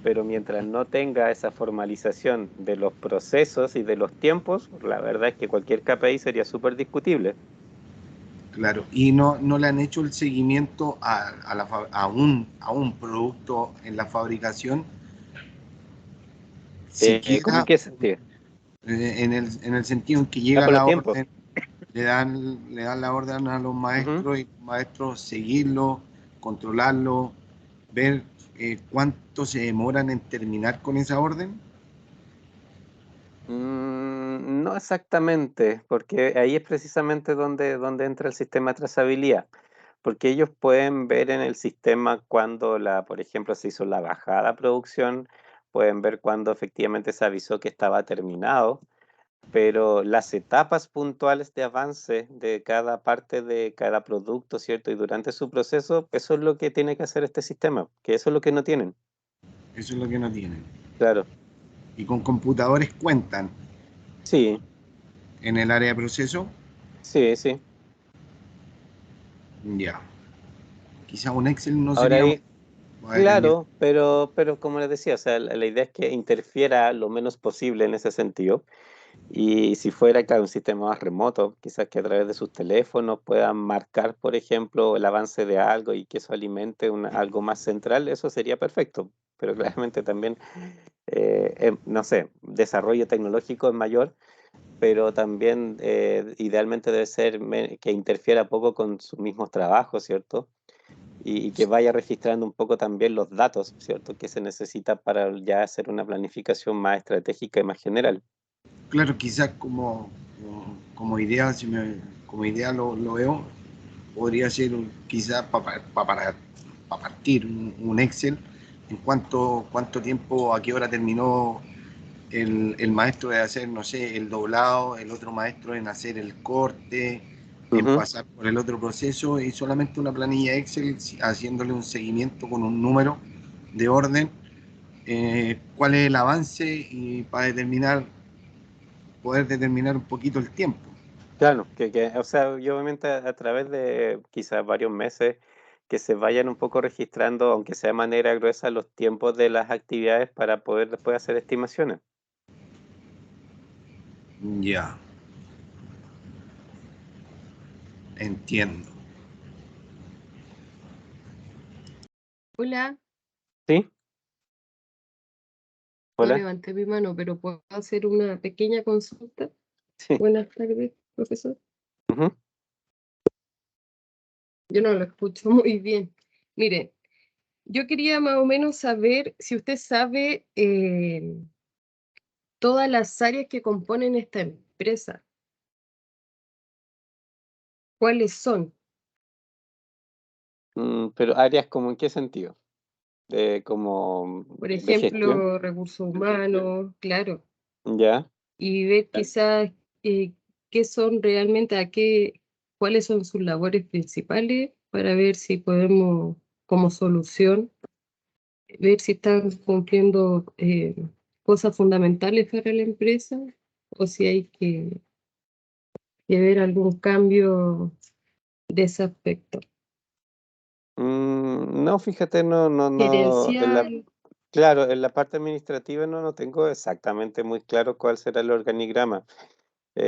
pero mientras no tenga esa formalización de los procesos y de los tiempos, la verdad es que cualquier KPI sería súper discutible. Claro, y no le han hecho el seguimiento a un producto en la fabricación, ¿Cómo en siquiera qué sentido? en el sentido en que Ah, llega por los la tiempos. orden, le dan la orden a los Ujú. maestros y los maestros seguirlo, controlarlo, ver cuánto se demoran en terminar con esa orden. No exactamente, porque ahí es precisamente donde entra el sistema de trazabilidad, porque ellos pueden ver en el sistema cuando por ejemplo, se hizo la bajada a producción, pueden ver cuando efectivamente se avisó que estaba terminado, pero las etapas puntuales de avance de cada parte de cada producto, ¿cierto? Y durante su proceso, eso es lo que tiene que hacer este sistema, que eso es lo que no tienen. Eso es lo que no tienen. Claro, Y con computadores cuentan sí, en el área de proceso, sí, sí. ya. Quizá un Excel no Ahora sería ahí, para determinar. claro, pero como les decía, o sea, la idea es que interfiera lo menos posible en ese sentido. Y si fuera claro, un sistema más remoto, quizás que a través de sus teléfonos puedan marcar, por ejemplo, el avance de algo y que eso alimente algo más central, eso sería perfecto. Pero claramente también, no sé, desarrollo tecnológico es mayor, pero también idealmente debe ser que interfiera poco con sus mismos trabajos, ¿cierto? Y que vaya registrando un poco también los datos, ¿cierto? Que se necesita para ya hacer una planificación más estratégica y más general. Claro, quizás como idea, como idea lo veo, podría ser quizás para partir un Excel en cuánto tiempo, a qué hora terminó el maestro de hacer, no sé, el doblado, el otro maestro en hacer el corte, en Ujú. pasar por el otro proceso y solamente una planilla Excel haciéndole un seguimiento con un número de orden, cuál es el avance y para poder determinar un poquito el tiempo. Claro, o sea, yo obviamente a través de quizás varios meses que se vayan un poco registrando, aunque sea de manera gruesa, los tiempos de las actividades para poder después hacer estimaciones. Ya, entiendo. Hola, ¿Sí? no Hola. levanté mi mano, pero puedo hacer una pequeña consulta. Sí. Buenas tardes, profesor. Ujú. Yo no lo escucho muy bien. Mire, yo quería más o menos saber si usted sabe todas las áreas que componen esta empresa. ¿Cuáles son? Pero áreas como en qué sentido? Como Por de gestión. ejemplo, recursos humanos, claro. Ya. y ver quizás qué son realmente, cuáles son sus labores principales para ver si podemos, como solución, ver si están cumpliendo cosas fundamentales para la empresa o si hay que ver algún cambio de ese aspecto. No, fíjate, no, Gerencial. claro, en la parte administrativa no tengo exactamente muy claro cuál será el organigrama.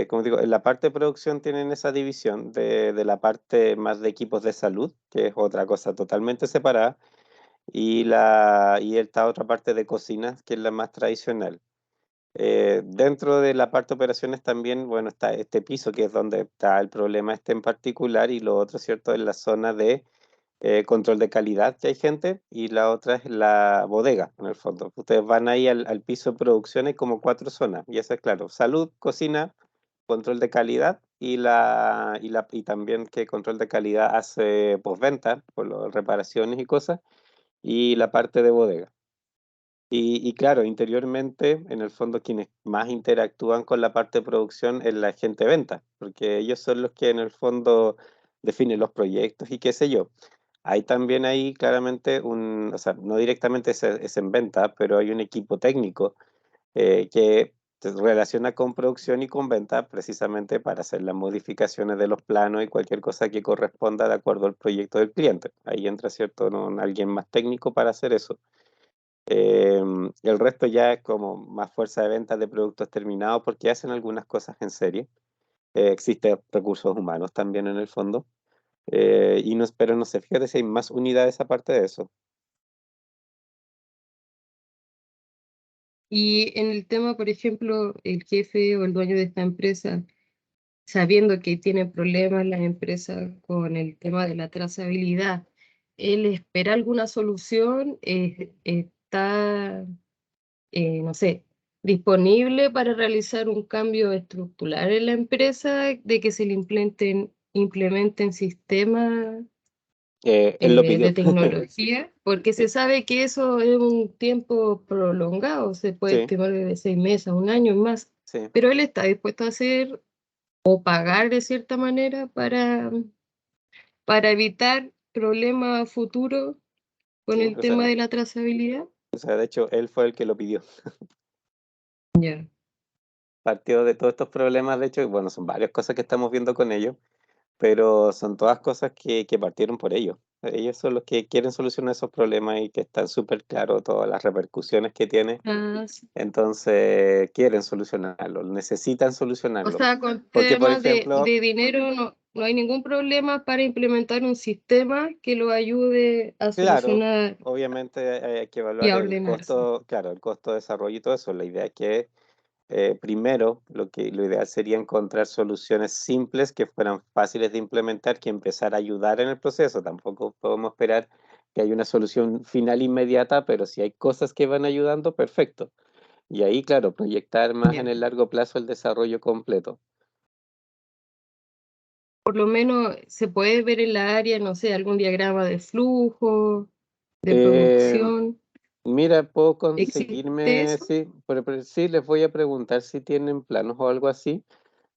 Como digo, en la parte de producción tienen esa división de la parte más de equipos de salud, que es otra cosa totalmente separada, y esta otra parte de cocina, que es la más tradicional. Dentro de la parte de operaciones también, bueno, está este piso, que es donde está el problema este en particular, y lo otro, ¿cierto?, es la zona de control de calidad, que hay gente, y la otra es la bodega, en el fondo. Ustedes van ahí al piso de producción, hay como 4 zonas, y eso es claro, salud, cocina, control de calidad, y también que control de calidad hace postventa, por las reparaciones y cosas, y la parte de bodega. Y claro, interiormente, en el fondo, quienes más interactúan con la parte de producción es la gente de venta, porque ellos son los que en el fondo definen los proyectos y qué sé yo. Hay también ahí claramente o sea, no directamente es en venta, pero hay un equipo técnico que se relaciona con producción y con venta precisamente para hacer las modificaciones de los planos y cualquier cosa que corresponda de acuerdo al proyecto del cliente. Ahí entra, ¿cierto?, alguien más técnico para hacer eso. El resto ya es como más fuerza de ventas de productos terminados porque hacen algunas cosas en serie. Existen recursos humanos también en el fondo. Pero no sé, fíjate si hay más unidades aparte de eso. Y en el tema, por ejemplo, el jefe o el dueño de esta empresa, sabiendo que tiene problemas la empresa con el tema de la trazabilidad, ¿él espera alguna solución? ¿Está, no sé, disponible para realizar un cambio estructural en la empresa, de que se le implementen sistemas Él lo de pidió. tecnología? Porque se Sí, sabe que eso es un tiempo prolongado, se puede sí, estimar de 6 meses a un año más, sí, pero él está dispuesto a hacer o pagar de cierta manera para evitar problemas futuros con sí. el tema de la trazabilidad. O sea, de hecho, él fue el que lo pidió. Ya. Partió de todos estos problemas, de hecho, y bueno, son varias cosas que estamos viendo con ellos, pero son todas cosas que partieron por ellos. Ellos son los que quieren solucionar esos problemas y que están súper claros todas las repercusiones que tiene. Ah, sí. Entonces, quieren solucionarlo, necesitan O solucionarlo. sea, con Porque, por temas ejemplo, de dinero no hay ningún problema para implementar un sistema que lo ayude a claro, solucionar obviamente hay que y evaluar a el ordenarse. costo, claro, el costo de desarrollo y todo eso. La idea es que primero, lo ideal sería encontrar soluciones simples que fueran fáciles de implementar, que empezar a ayudar en el proceso. Tampoco podemos esperar que haya una solución final inmediata, pero si hay cosas que van ayudando, perfecto. Y ahí, claro, proyectar más en Ya. el largo plazo el desarrollo completo. Por lo menos se puede ver en la área, no sé, algún diagrama de flujo, de Eh, producción. Mira, puedo ¿Existe conseguirme, eso? sí, pero sí, les voy a preguntar si tienen planos o algo así.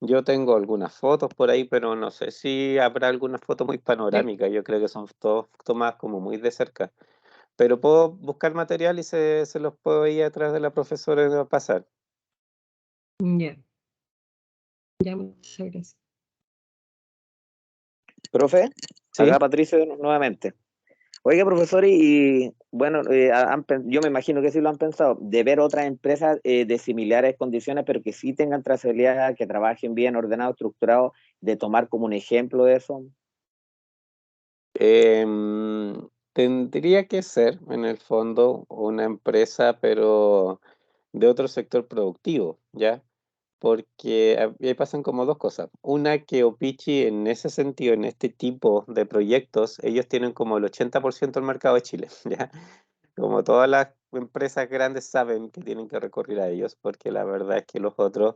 Yo tengo algunas fotos por ahí, pero no sé si habrá alguna foto muy Sí. panorámica. Yo creo que son todas tomadas como muy de cerca. Pero puedo buscar material y se los puedo ir atrás de la profesora y pasar. Ya, ya, muchas gracias. Profe, Sí. acá Patricio nuevamente. Oiga, profesor, bueno, yo me imagino que sí lo han pensado, de ver otras empresas de similares condiciones, pero que sí tengan trazabilidad, que trabajen bien ordenado, estructurado, de tomar como un ejemplo de eso. Tendría que ser, en el fondo, una empresa, pero de otro sector productivo, ¿ya? Porque ahí pasan como dos cosas. Una, que Opichi en ese sentido, en este tipo de proyectos, ellos tienen como el 80% del mercado de Chile, ¿ya? Como todas las empresas grandes saben que tienen que recurrir a ellos, porque la verdad es que los otros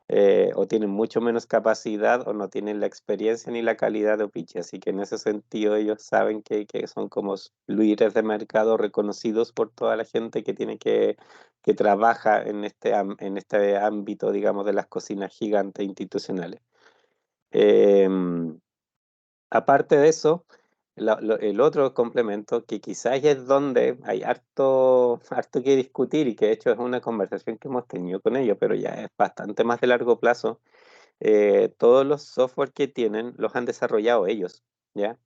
o tienen mucho menos capacidad o no tienen la experiencia ni la calidad de Opichi. Así que en ese sentido ellos saben que son como líderes de mercado reconocidos por toda la gente que trabaja en este ámbito, digamos, de las cocinas gigantes institucionales. Aparte de eso, el otro complemento, que quizás es donde hay harto que discutir y que de hecho es una conversación que hemos tenido con ellos, pero ya es bastante más de largo plazo, todos los software que tienen los han desarrollado ellos, ¿ya?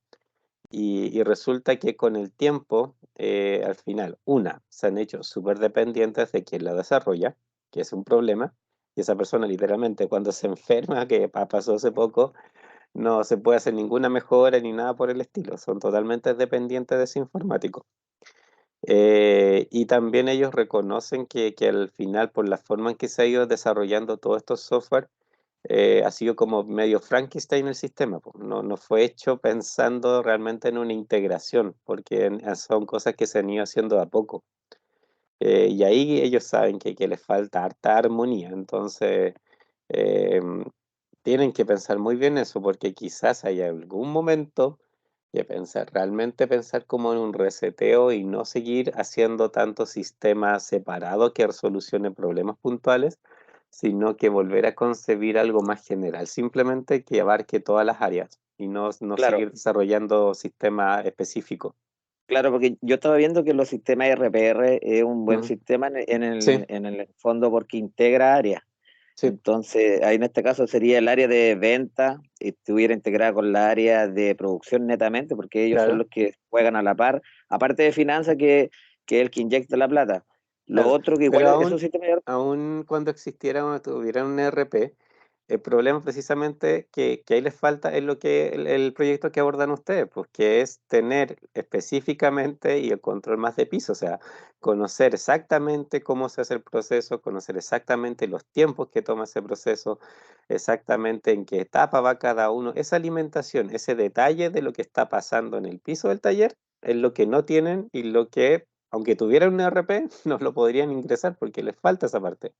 Y resulta que con el tiempo, al final, se han hecho súper dependientes de quien la desarrolla, que es un problema, y esa persona literalmente cuando se enferma, que pasó hace poco, no se puede hacer ninguna mejora ni nada por el estilo, son totalmente dependientes de ese informático. Y también ellos reconocen que al final, por la forma en que se ha ido desarrollando todos estos software, ha sido como medio Frankenstein el sistema, pues. No fue hecho pensando realmente en una integración, porque son cosas que se han ido haciendo de a poco. Y ahí ellos saben que les falta harta armonía, entonces eh, tienen que pensar muy bien eso, porque quizás haya algún momento que realmente pensar como en un reseteo y no seguir haciendo tantos sistemas separados que solucionen problemas puntuales, sino que volver a concebir algo más general, simplemente que abarque todas las áreas y no Claro, seguir desarrollando sistemas específicos. claro, porque yo estaba viendo que los sistemas RPR es un buen Ujú. sistema Sí, en el fondo porque integra áreas. sí, Entonces, ahí en este caso sería el área de venta, estuviera integrada con la área de producción netamente, porque ellos son claro, los que juegan a la par, aparte de finanzas, que es el que inyecta la plata. Lo claro. otro que igual Pero es un sistema de... aún cuando existiera o tuviera un ERP, el problema precisamente que ahí les falta es lo que el proyecto que abordan ustedes, pues que es tener específicamente y el control más de piso, o sea, conocer exactamente cómo se hace el proceso, conocer exactamente los tiempos que toma ese proceso, exactamente en qué etapa va cada uno. Esa alimentación, ese detalle de lo que está pasando en el piso del taller es lo que no tienen y lo que, aunque tuvieran un ERP, no lo podrían ingresar porque les falta esa parte.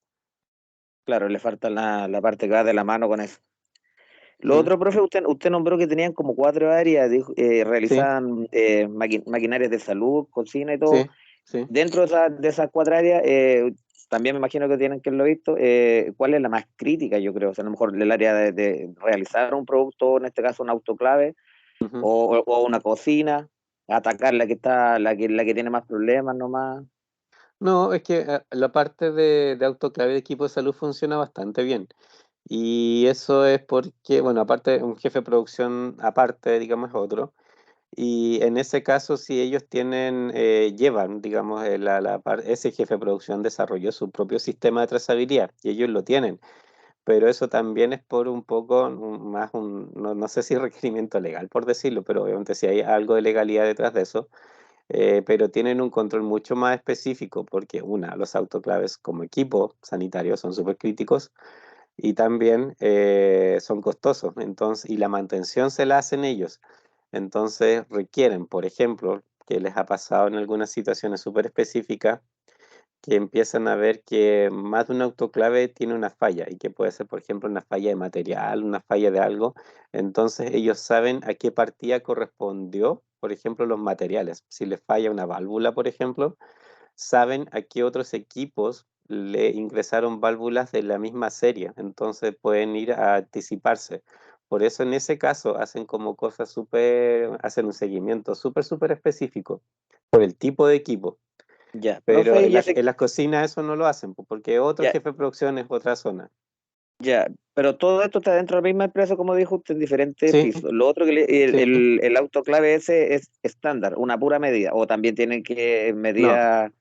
Claro, le falta la parte que va de la mano con eso. Lo ¿Mm? otro, profe, usted nombró que tenían como 4 áreas, Sí, realizaban maquinarias de salud, cocina y todo. sí, sí. Dentro de esas 4 áreas, también me imagino que tienen que lo visto, ¿cuál es la más crítica, yo creo? O sea, a lo mejor el área de realizar un producto, en este caso un autoclave, Ujú. o una cocina, atacar la que tiene más problemas nomás. No, es que la parte de autoclave de equipo de salud funciona bastante bien. Y eso es porque, bueno, aparte, un jefe de producción aparte, digamos, es otro. Y en ese caso, si ellos llevan, digamos, ese jefe de producción desarrolló su propio sistema de trazabilidad y ellos lo tienen. Pero eso también es por un poco no sé si requerimiento legal, por decirlo, pero obviamente si hay algo de legalidad detrás de eso, pero tienen un control mucho más específico porque, los autoclaves como equipo sanitario son súper críticos y también son costosos, entonces, y la mantención se la hacen ellos. Entonces requieren, por ejemplo, que les ha pasado en algunas situaciones súper específicas, que empiezan a ver que más de un autoclave tiene una falla y que puede ser, por ejemplo, una falla de material, una falla de algo. Entonces ellos saben a qué partida correspondió, por ejemplo, los materiales. Si les falla una válvula, por ejemplo, saben a qué otros equipos le ingresaron válvulas de la misma serie. Entonces pueden ir a anticiparse. Por eso en ese caso hacen como cosas hacen un seguimiento súper específico por el tipo de equipo. Ya, Pero profe, ya sé, en las cocinas eso no lo hacen, porque otro ya, jefe de producción es otra zona. ya, pero todo esto está dentro de la misma empresa, como dijo usted, en diferentes Sí, pisos. Lo otro sí. el autoclave ese es estándar, una pura medida, o también tienen que No, medida,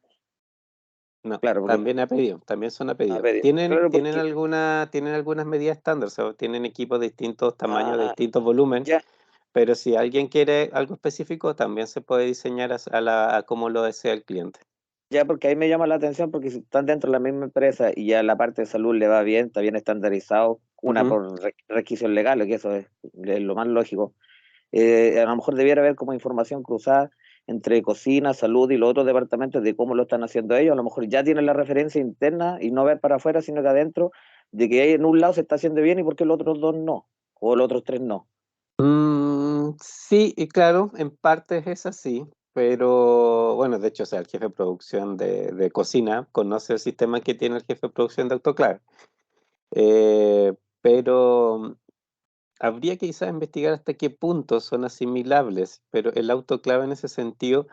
no. claro, porque También a pedido, también son a pedido. claro, Tienen algunas medidas estándar, o sea, tienen equipos de distintos tamaños, de ah, distintos volumen, ya, pero si alguien quiere algo específico, también se puede diseñar a como lo desea el cliente. ya, porque ahí me llama la atención, porque si están dentro de la misma empresa y ya la parte de salud le va bien, está bien estandarizado, una Ujú. por requisitos legales, que eso es lo más lógico. A lo mejor debiera haber como información cruzada entre cocina, salud y los otros departamentos de cómo lo están haciendo ellos. A lo mejor ya tienen la referencia interna y no ver para afuera, sino que adentro, de que en un lado se está haciendo bien y por qué los otros dos no, o los otros tres no. Sí, y claro, en parte es así, pero bueno, de hecho, o sea, el jefe de producción de cocina conoce el sistema que tiene el jefe de producción de autoclave. Pero habría que quizás investigar hasta qué punto son asimilables, pero el autoclave en ese sentido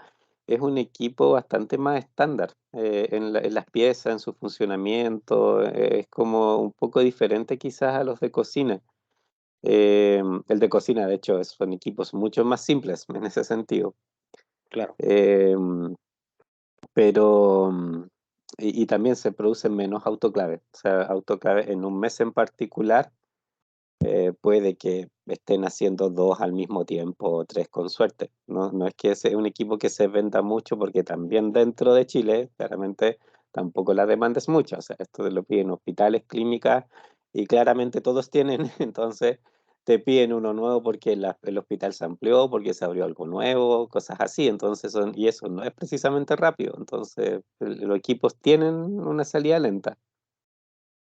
es un equipo bastante más estándar en las piezas, en su funcionamiento, es como un poco diferente quizás a los de cocina. El de cocina, de hecho, son equipos mucho más simples en ese sentido. Claro. Pero y también se producen menos autoclaves. O sea, autoclaves en un mes en particular puede que estén haciendo 2 al mismo tiempo o 3 con suerte. No es que sea un equipo que se venda mucho porque también dentro de Chile claramente tampoco la demanda es mucha. O sea, esto lo piden hospitales, clínicas y claramente todos tienen, entonces te piden uno nuevo porque el hospital se amplió, porque se abrió algo nuevo, cosas así. Entonces y eso no es precisamente rápido. Entonces los equipos tienen una salida lenta,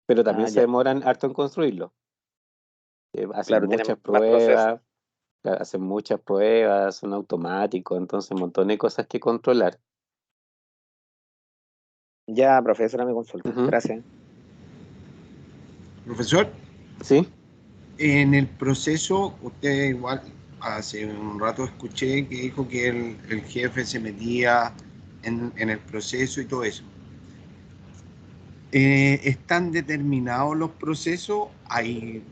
pero también Ah, se ya. demoran harto en construirlo. Hacen Claro, muchas tienen más procesos. pruebas, hacen muchas pruebas, son automáticos, entonces un montón de cosas que controlar. Ya, profesora, me consulta. Ujú. Gracias. Profesor, ¿Sí? en el proceso, usted igual hace un rato escuché que dijo que el jefe se metía en el proceso y todo eso. ¿Están determinados los procesos? ¿Hay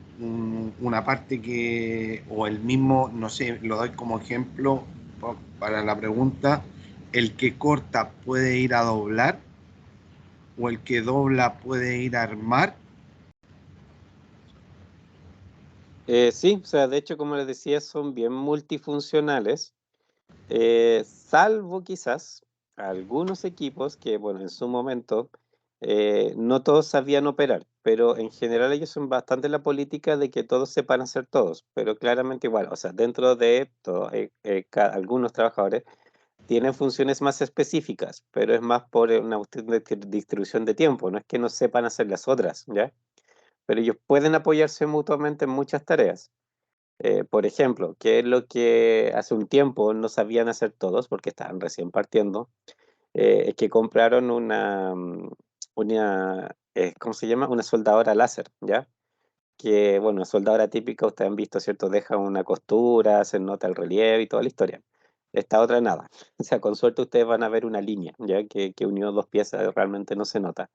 una parte que, o el mismo, no sé, lo doy como ejemplo para la pregunta, el que corta puede ir a doblar o el que dobla puede ir a armar? Sí, o sea, de hecho, como les decía, son bien multifuncionales, salvo quizás algunos equipos que, bueno, en su momento no todos sabían operar, pero en general ellos son bastante la política de que todos sepan hacer todos, pero claramente igual, o sea, dentro de todo, algunos trabajadores tienen funciones más específicas, pero es más por una cuestión de distribución de tiempo, no es que no sepan hacer las otras, ¿ya? Pero ellos pueden apoyarse mutuamente en muchas tareas. Por ejemplo, ¿qué es lo que hace un tiempo no sabían hacer todos porque estaban recién partiendo? Es que compraron ¿cómo se llama? Una soldadora láser, ¿ya? Que, bueno, una soldadora típica, ustedes han visto, ¿cierto? Deja una costura, se nota el relieve y toda la historia. Esta otra nada. O sea, con suerte ustedes van a ver una línea, ¿ya? Que unió dos piezas realmente no se nota.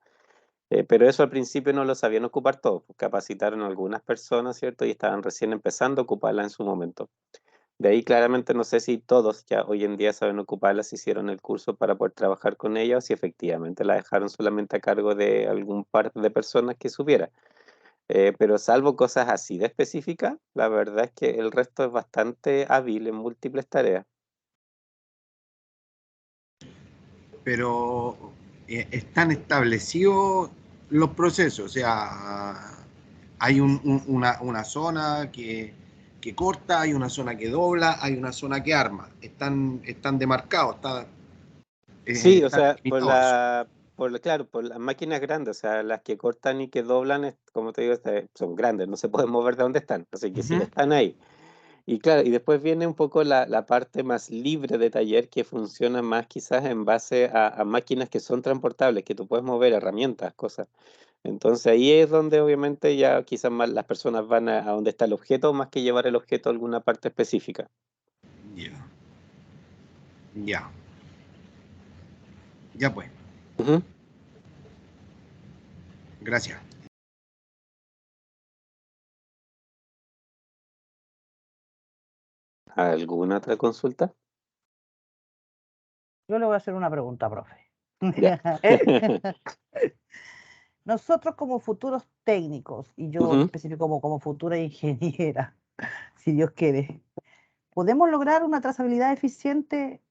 Pero eso al principio no lo sabían ocupar todos, pues capacitaron a algunas personas, ¿cierto? Y estaban recién empezando a ocuparla en su momento. De ahí claramente no sé si todos ya hoy en día saben ocuparlas, hicieron el curso para poder trabajar con ella o si efectivamente la dejaron solamente a cargo de algún par de personas que supiera. Pero salvo cosas así de específicas, la verdad es que el resto es bastante hábil en múltiples tareas. Pero están establecidos los procesos, o sea, hay una zona que corta, hay una zona que dobla, hay una zona que arma, están demarcados, Sí, o están sea, delimitados. claro, por las máquinas grandes, o sea, las que cortan y que doblan, como te digo, son grandes, no se pueden mover de donde están, así que sí, Ujú. están ahí. Y claro, y después viene un poco la parte más libre de taller que funciona más quizás en base a máquinas que son transportables, que tú puedes mover herramientas, cosas. Entonces ahí es donde obviamente ya quizás más las personas van a donde está el objeto más que llevar el objeto a alguna parte específica. Ya, ya, ya pues, Ujú. gracias. ¿Alguna otra consulta? Yo le voy a hacer una pregunta, profe. Ya. Nosotros como futuros técnicos, y yo en Ujú. específico como futura ingeniera, si Dios quiere, ¿podemos lograr una trazabilidad eficiente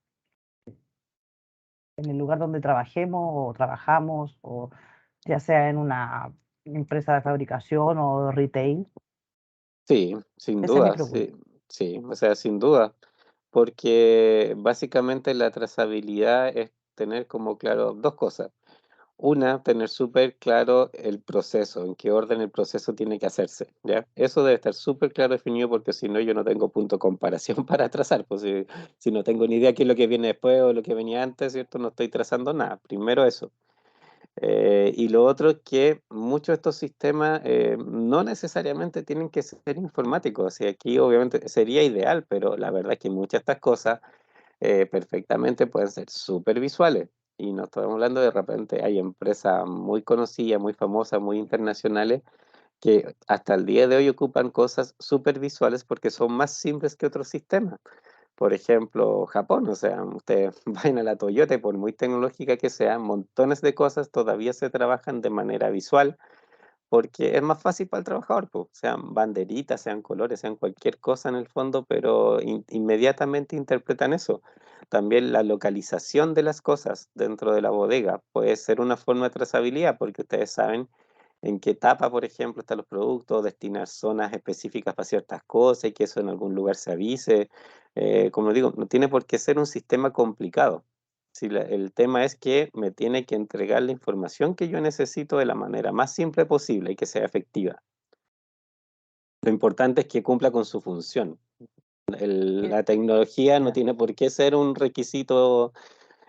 en el lugar donde trabajemos o trabajamos, o ya sea en una empresa de fabricación o retail? Sí, sin Esa es mi duda, pregunta. sí, sí, o sea, sin duda, porque básicamente la trazabilidad es tener como claro dos cosas. tener súper claro el proceso, en qué orden el proceso tiene que hacerse, ¿ya? Eso debe estar súper claro definido porque si no yo no tengo punto de comparación para trazar, pues si no tengo ni idea qué es lo que viene después o lo que venía antes, ¿cierto? No estoy trazando nada. Primero eso. Y lo otro es que muchos de estos sistemas no necesariamente tienen que ser informáticos. O sea, aquí obviamente sería ideal, pero la verdad es que muchas de estas cosas perfectamente pueden ser súper visuales. Y no estamos hablando de repente, hay empresas muy conocidas, muy famosas, muy internacionales, que hasta el día de hoy ocupan cosas súper visuales porque son más simples que otros sistemas. Por ejemplo, Japón, o sea, ustedes vayan a la Toyota y por muy tecnológica que sea, montones de cosas todavía se trabajan de manera visual porque es más fácil para el trabajador, pues, sean banderitas, sean colores, sean cualquier cosa en el fondo, pero inmediatamente interpretan eso. También la localización de las cosas dentro de la bodega puede ser una forma de trazabilidad, porque ustedes saben en qué etapa, por ejemplo, están los productos, destinar zonas específicas para ciertas cosas y que eso en algún lugar se avise. Como digo, no tiene por qué ser un sistema complicado. Si el tema es que me tiene que entregar la información que yo necesito de la manera más simple posible y que sea efectiva. Lo importante es que cumpla con su función. La tecnología no Ya. tiene por qué ser un requisito,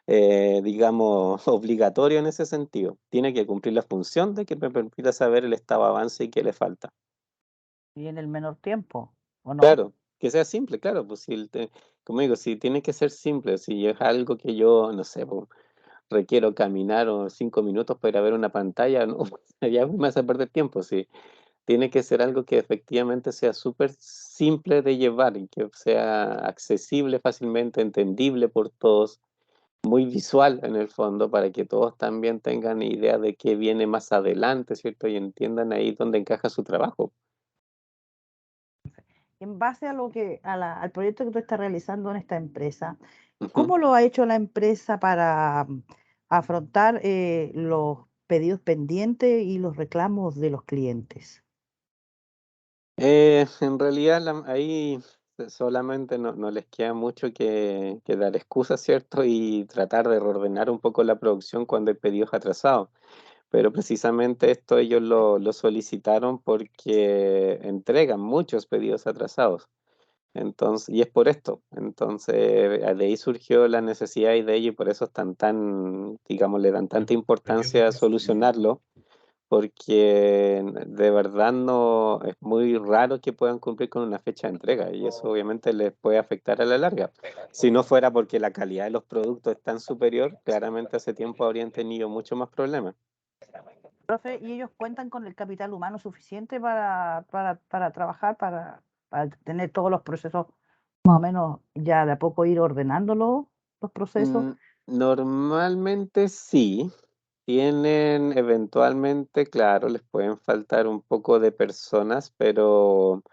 digamos, obligatorio en ese sentido. Tiene que cumplir la función de que me permita saber el estado de avance y qué le falta. Y en el menor tiempo, ¿o no? Claro, que sea simple, claro, pues si como digo, si tiene que ser simple, si es algo que yo, no sé, pues, requiero caminar o 5 minutos para ir a ver una pantalla, no, ya me hace perder tiempo, sí. Tiene que ser algo que efectivamente sea súper simple de llevar y que sea accesible, fácilmente entendible por todos, muy visual en el fondo, para que todos también tengan idea de qué viene más adelante, ¿cierto? Y entiendan ahí dónde encaja su trabajo. En base a lo que, al proyecto que tú estás realizando en esta empresa, Ujú. ¿cómo lo ha hecho la empresa para afrontar los pedidos pendientes y los reclamos de los clientes? En realidad ahí solamente no les queda mucho que dar excusas, ¿cierto? Y tratar de reordenar un poco la producción cuando hay pedidos atrasados. Pero precisamente esto ellos lo solicitaron porque entregan muchos pedidos atrasados. Entonces, y es por esto. Entonces, de ahí surgió la necesidad y de ello, y por eso están tan, digamos, le dan tanta importancia a solucionarlo, porque de verdad no es muy raro que puedan cumplir con una fecha de entrega y eso obviamente les puede afectar a la larga. Si no fuera porque la calidad de los productos es tan superior, claramente hace tiempo habrían tenido mucho más problemas. Profe, ¿y ellos cuentan con el capital humano suficiente para trabajar, para tener todos los procesos más o menos ya de a poco ir ordenándolo, los procesos? Mm, Normalmente sí, tienen eventualmente, claro, les pueden faltar un poco de personas, pero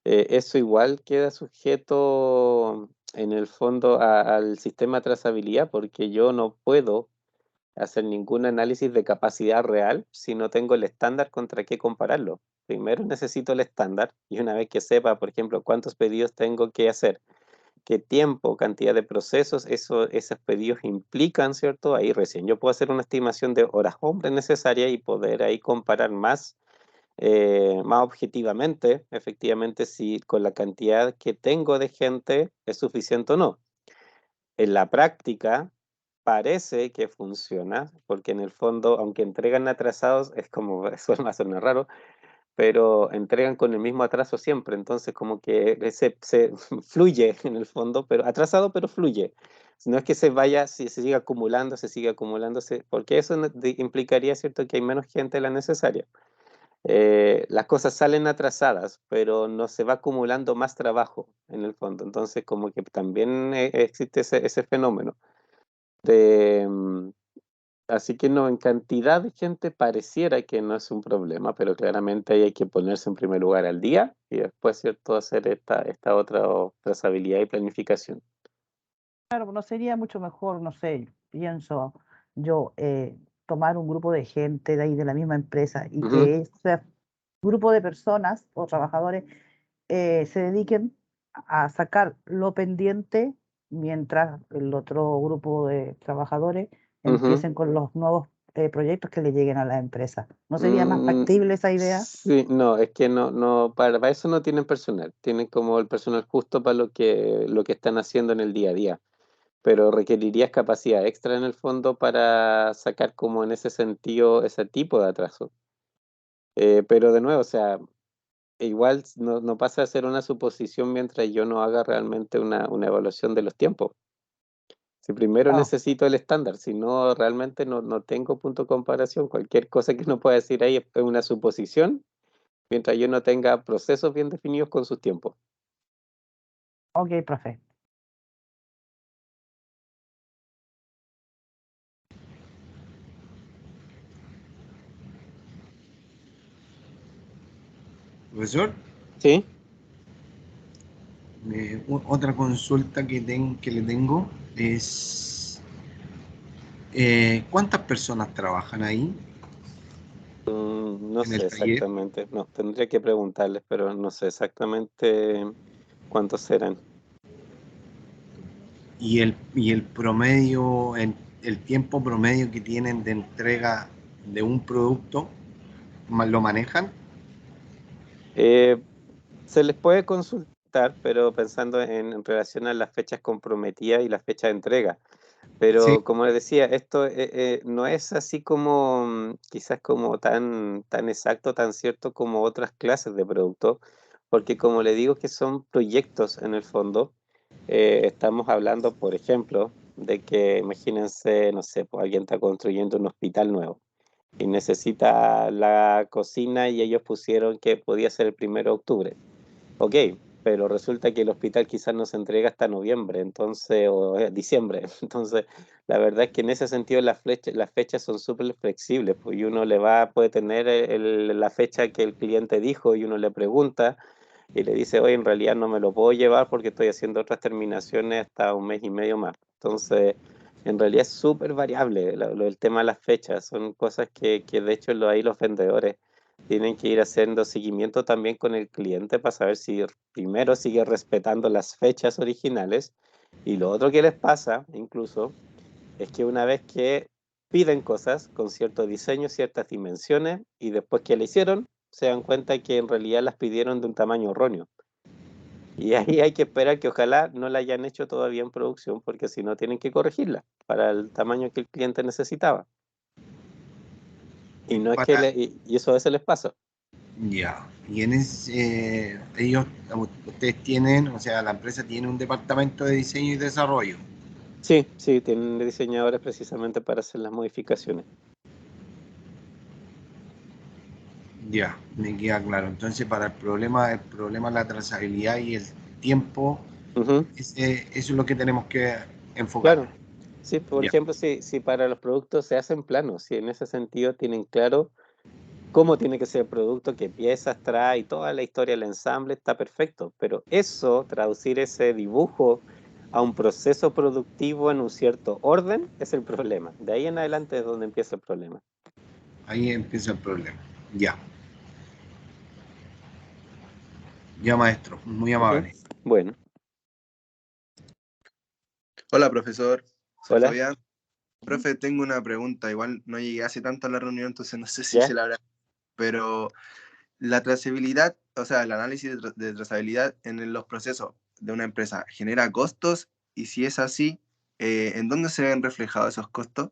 eso igual queda sujeto en el fondo al sistema de trazabilidad, porque yo no puedo hacer ningún análisis de capacidad real si no tengo el estándar contra qué compararlo. Primero necesito el estándar y una vez que sepa, por ejemplo, cuántos pedidos tengo que hacer, qué tiempo, cantidad de procesos esos pedidos implican, ¿cierto? Ahí recién yo puedo hacer una estimación de horas hombre necesarias y poder ahí comparar más objetivamente, efectivamente, si con la cantidad que tengo de gente es suficiente o no. En la práctica parece que funciona, porque en el fondo, aunque entregan atrasados, es como, suena raro, pero entregan con el mismo atraso siempre, entonces como que se fluye en el fondo, pero atrasado, pero fluye. No es que se vaya, si se sigue acumulando, se sigue acumulando, porque eso implicaría, ¿cierto?, que hay menos gente de la necesaria. Las cosas salen atrasadas, pero no se va acumulando más trabajo en el fondo. Entonces, como que también existe ese fenómeno. De, mm, Así que no, en cantidad de gente pareciera que no es un problema, pero claramente ahí hay que ponerse en primer lugar al día y después, ¿cierto?, hacer esta otra trazabilidad y planificación. Claro, no sería mucho mejor, no sé, pienso yo, tomar un grupo de gente de ahí de la misma empresa y Ujú, que ese grupo de personas o trabajadores se dediquen a sacar lo pendiente mientras el otro grupo de trabajadores ujú. empiecen con los nuevos proyectos que le lleguen a la empresa. ¿No sería más factible esa idea? Sí, no, es que no, para eso no tienen personal, tienen como el personal justo para lo que están haciendo en el día a día, pero requerirías capacidad extra en el fondo para sacar como en ese sentido ese tipo de atraso. Pero de nuevo, o sea, igual no pasa a ser una suposición mientras yo no haga realmente una evaluación de los tiempos. Si primero No. necesito el estándar, si no, realmente no tengo punto de comparación. Cualquier cosa que uno pueda decir ahí es una suposición, mientras yo no tenga procesos bien definidos con sus tiempos. Ok, profe. Profesor, ¿Sí? otra consulta que le tengo es, ¿cuántas personas trabajan ahí No en el sé taller? exactamente. No, tendría que preguntarles, pero no sé exactamente cuántos serán. Y el promedio, el tiempo promedio que tienen de entrega de un producto, ¿lo manejan? Eh, Se les puede consultar, pero pensando en relación a las fechas comprometidas y la fecha de entrega. Sí. Pero como les decía, esto no es así como quizás como tan exacto, tan cierto como otras clases de producto, porque como le digo que son proyectos en el fondo, estamos hablando, por ejemplo, de que imagínense, no sé, pues alguien está construyendo un hospital nuevo y necesita la cocina y ellos pusieron que podía ser el 1 de octubre. Ok, pero resulta que el hospital quizás no se entrega hasta noviembre, entonces, o diciembre. Entonces, la verdad es que en ese sentido las fechas son súper flexibles, pues y uno puede tener la fecha que el cliente dijo y uno le pregunta y le dice, oye, en realidad no me lo puedo llevar porque estoy haciendo otras terminaciones hasta 1 mes y medio más. Entonces, en realidad es súper variable el tema de las fechas, son cosas que de hecho ahí los vendedores tienen que ir haciendo seguimiento también con el cliente para saber si primero sigue respetando las fechas originales y lo otro que les pasa incluso es que una vez que piden cosas con cierto diseño, ciertas dimensiones y después que le hicieron, se dan cuenta que en realidad las pidieron de un tamaño erróneo. Y ahí hay que esperar que ojalá no la hayan hecho todavía en producción porque si no tienen que corregirla para el tamaño que el cliente necesitaba. Y no es que Para, y eso a veces les pasa. ya. Y en ese, ustedes tienen, o sea, la empresa tiene un departamento de diseño y desarrollo. Sí, sí, tienen diseñadores precisamente para hacer las modificaciones. Ya, me queda claro. Entonces, para el problema de la trazabilidad y el tiempo, Ujú, eso es lo que tenemos que enfocarnos. claro. Sí, por Ya, ejemplo, si para los productos se hacen planos, si en ese sentido tienen claro cómo tiene que ser el producto, qué piezas trae, y toda la historia del ensamble, está perfecto. Pero eso, traducir ese dibujo a un proceso productivo en un cierto orden, es el problema. De ahí en adelante es donde empieza el problema. ahí empieza el problema. Ya, ya maestro, muy Ujú. amable. Bueno, Hola, profesor. Soy hola, Fabián. Profe, tengo una pregunta. Igual no llegué hace tanto a la reunión, entonces no sé si se ¿ya? la habrá. Pero la trazabilidad, o sea, el análisis de trazabilidad en los procesos de una empresa genera costos y si es así, ¿en dónde se ven reflejados esos costos?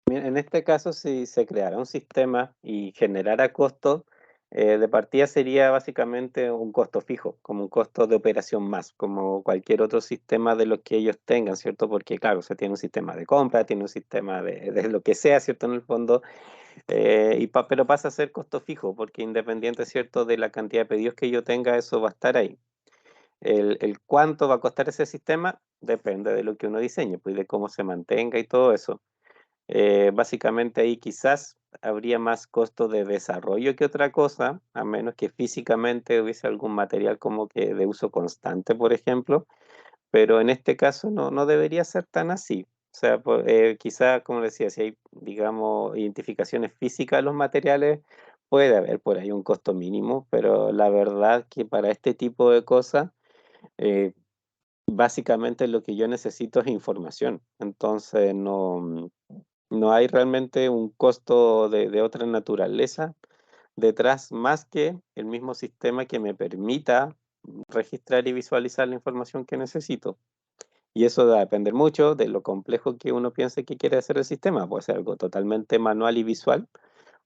Bien, en este caso, si se creara un sistema y generara costos, de partida sería básicamente un costo fijo, como un costo de operación más, como cualquier otro sistema de los que ellos tengan, ¿cierto? Porque, claro, se tiene un sistema de compra, tiene un sistema de lo que sea, ¿cierto? En el fondo, pero pasa a ser costo fijo, porque independiente, ¿cierto? De la cantidad de pedidos que yo tenga, eso va a estar ahí. El cuánto va a costar ese sistema depende de lo que uno diseñe, pues de cómo se mantenga y todo eso. Básicamente ahí quizás habría más costo de desarrollo que otra cosa, a menos que físicamente hubiese algún material como que de uso constante, por ejemplo, pero en este caso no debería ser tan así. O sea, quizás, como decía, si hay, digamos, identificaciones físicas de los materiales, puede haber por ahí un costo mínimo, pero la verdad que para este tipo de cosas, eh, básicamente lo que yo necesito es información. Entonces, no. No hay realmente un costo de otra naturaleza detrás más que el mismo sistema que me permita registrar y visualizar la información que necesito. Y eso va a depender mucho de lo complejo que uno piense que quiere hacer el sistema. Puede ser algo totalmente manual y visual,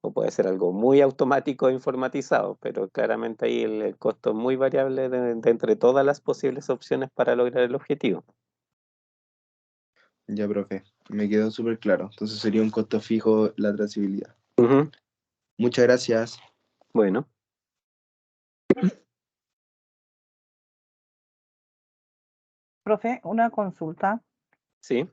o puede ser algo muy automático e informatizado, pero claramente ahí el costo es muy variable de entre todas las posibles opciones para lograr el objetivo. Ya, profe, me quedó súper claro. Entonces sería un costo fijo la trazabilidad. Ujú. Muchas gracias. Bueno, Profe, una consulta, sí,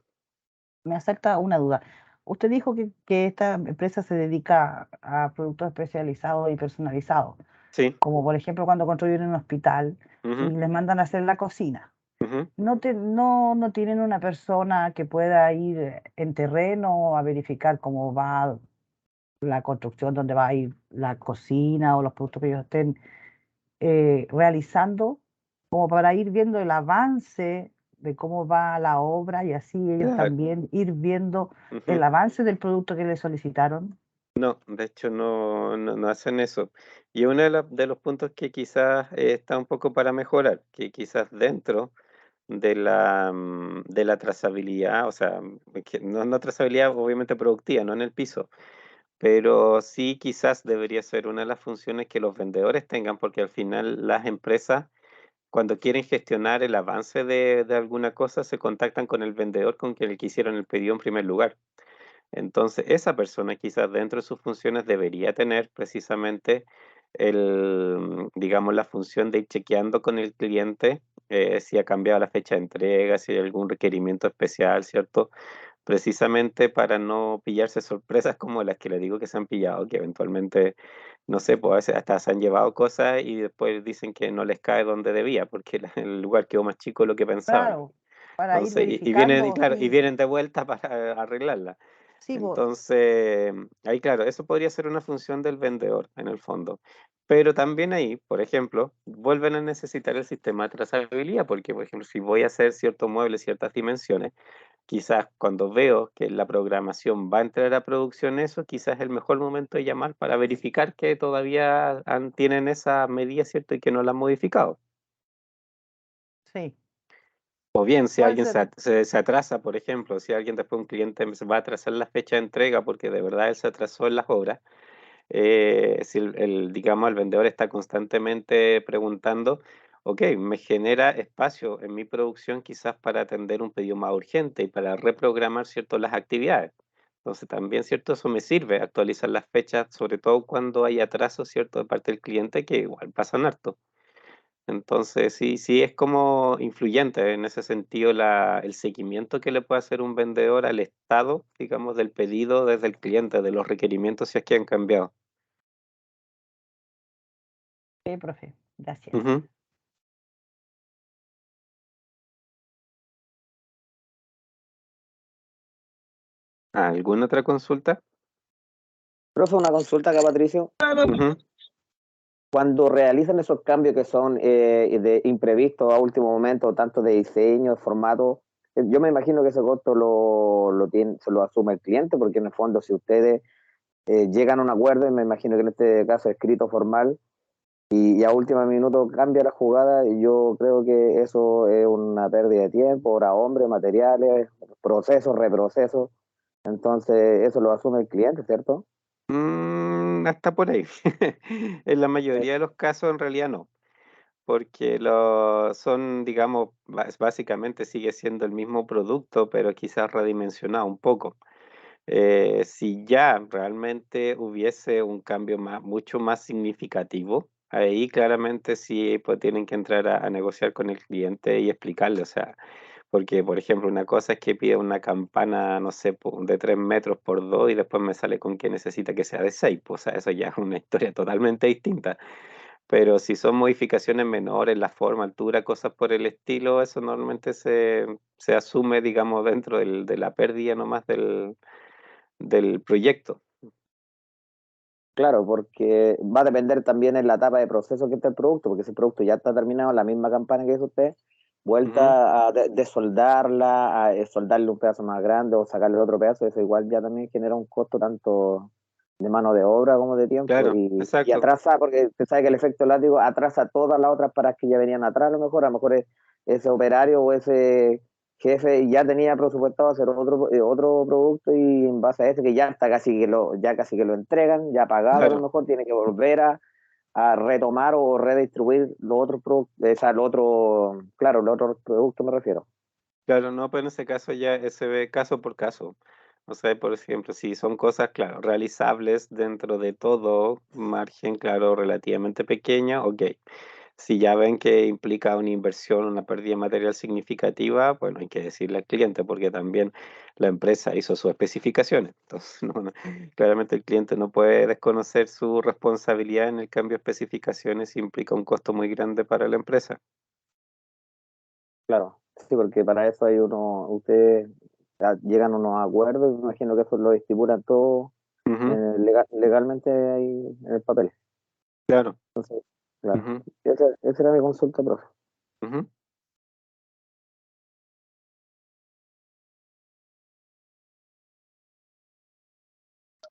me asalta una duda. Usted dijo que esta empresa se dedica a productos especializados y personalizados, sí. como por ejemplo cuando construyen un hospital y Ujú, les mandan a hacer la cocina. ujú. No tienen una persona que pueda ir en terreno a verificar cómo va la construcción, dónde va a ir la cocina o los productos que ellos estén realizando, como para ir viendo el avance de cómo va la obra y así ellos Claro. también ir viendo el Ujú. avance del producto que les solicitaron. No, de hecho no hacen eso. Y uno de los puntos que quizás está un poco para mejorar, que quizás dentro de la trazabilidad, o sea, que no trazabilidad obviamente productiva, no en el piso, pero sí quizás debería ser una de las funciones que los vendedores tengan, porque al final las empresas, cuando quieren gestionar el avance de alguna cosa, se contactan con el vendedor con quien le hicieron el pedido en primer lugar. Entonces, esa persona quizás dentro de sus funciones debería tener precisamente digamos, la función de ir chequeando con el cliente si ha cambiado la fecha de entrega, si hay algún requerimiento especial, ¿cierto? Precisamente para no pillarse sorpresas como las que le digo que se han pillado, que eventualmente, no sé, pues a veces hasta se han llevado cosas y después dicen que no les cae donde debía, porque el lugar quedó más chico de lo que pensaban. Claro, para ir Entonces, y vienen, y verificando claro, y si, vienen de vuelta para arreglarla. sí, Entonces, ahí claro, eso podría ser una función del vendedor en el fondo. Pero también ahí, por ejemplo, vuelven a necesitar el sistema de trazabilidad, porque, por ejemplo, si voy a hacer cierto mueble, ciertas dimensiones, quizás cuando veo que la programación va a entrar a producción eso, quizás es el mejor momento de llamar para verificar que todavía tienen esa medida, ¿cierto? Y que no la han modificado. sí, O bien, si puede alguien ser. se atrasa, por ejemplo, si alguien después un cliente se va a atrasar la fecha de entrega porque de verdad él se atrasó en las obras, si digamos, el vendedor está constantemente preguntando, ok, me genera espacio en mi producción quizás para atender un pedido más urgente y para reprogramar, ¿cierto?, las actividades. Entonces también, ¿cierto? Eso me sirve, actualizar las fechas, sobre todo cuando hay atrasos, ¿cierto?, de parte del cliente, que igual pasan harto. Entonces, sí es como influyente en ese sentido el seguimiento que le puede hacer un vendedor al estado, digamos, del pedido desde el cliente, de los requerimientos si es que han cambiado. Sí, profe, gracias. Ujú. ¿Alguna otra consulta? Profe, una consulta acá, Patricio. Ujú. Cuando realizan esos cambios que son de imprevistos a último momento, tanto de diseño, formato, yo me imagino que ese costo se lo asume el cliente, porque en el fondo si ustedes llegan a un acuerdo, y me imagino que en este caso escrito formal, y a último minuto cambia la jugada, y yo creo que eso es una pérdida de tiempo, hora hombre, materiales, procesos, reprocesos, entonces eso lo asume el cliente, ¿cierto? Hasta por ahí. En la mayoría de los casos en realidad no, porque son, digamos, básicamente sigue siendo el mismo producto, pero quizás redimensionado un poco. Si ya realmente hubiese un cambio mucho más significativo, ahí claramente sí pues, tienen que entrar a negociar con el cliente y explicarle, o sea, porque por ejemplo una cosa es que pida una campana, no sé, de 3 metros por 2 y después me sale con que necesita que sea de 6, pues, o sea, eso ya es una historia totalmente distinta. Pero si son modificaciones menores, la forma, altura, cosas por el estilo, eso normalmente se asume, digamos, dentro de la pérdida nomás del proyecto. Claro, porque va a depender también en la etapa de proceso que está el producto, porque si el producto ya está terminado, la misma campana que dice usted, vuelta a desoldarla, a soldarle un pedazo más grande o sacarle otro pedazo, eso igual ya también genera un costo tanto de mano de obra como de tiempo, Claro, y exacto. atrasa, porque usted sabe que el efecto látigo atrasa todas las otras paradas que ya venían atrás. A lo mejor ese operario o ese jefe ya tenía presupuestado hacer otro producto, y en base a ese que ya casi que lo entregan, ya pagado, a Claro. lo mejor tiene que volver a retomar o redistribuir los otros productos, los otros productos me refiero. Claro, no, pero en ese caso ya se ve caso por caso. O sea, por ejemplo, si son cosas, claro, realizables dentro de todo margen, claro, relativamente pequeña, ok. Si ya ven que implica una inversión, una pérdida de material significativa, bueno, hay que decirle al cliente, porque también la empresa hizo sus especificaciones. Entonces, claramente el cliente no puede desconocer su responsabilidad en el cambio de especificaciones si implica un costo muy grande para la empresa. Claro, sí, porque para eso ustedes llegan a unos acuerdos, me imagino que eso lo estipulan todo Ujú, legalmente ahí en el papel. claro. Entonces, claro, Ujú, esa era mi consulta, profe. ujú.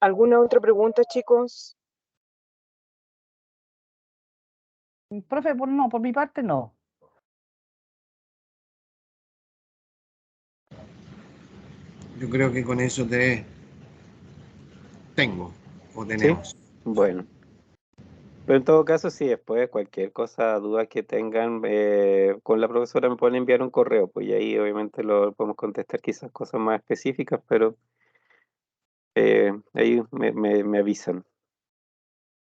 ¿Alguna otra pregunta, chicos? Profe, por mi parte no. Yo creo que con eso tenemos. Sí, bueno. Pero en todo caso, sí, después cualquier cosa, duda que tengan, con la profesora me pueden enviar un correo, pues y ahí obviamente lo podemos contestar quizás cosas más específicas, pero ahí me avisan.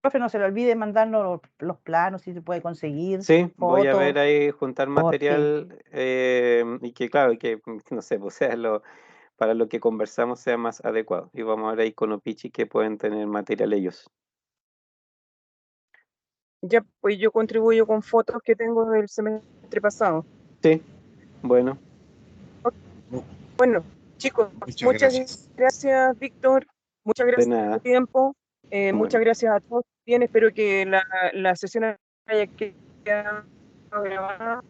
Profe, no se le olvide mandarnos los planos, si se puede conseguir, Sí, voy a ver fotos, ahí, juntar porque material y que claro, que no sé, pues sea para lo que conversamos sea más adecuado. Y vamos a ver ahí con Opichi que pueden tener material ellos. Ya, pues yo contribuyo con fotos que tengo del semestre pasado. Sí, bueno, Bueno, chicos, muchas gracias, Víctor. Muchas de gracias por nada. tu tiempo. Bueno, Muchas gracias a todos. Bien, espero que la sesión haya quedado grabada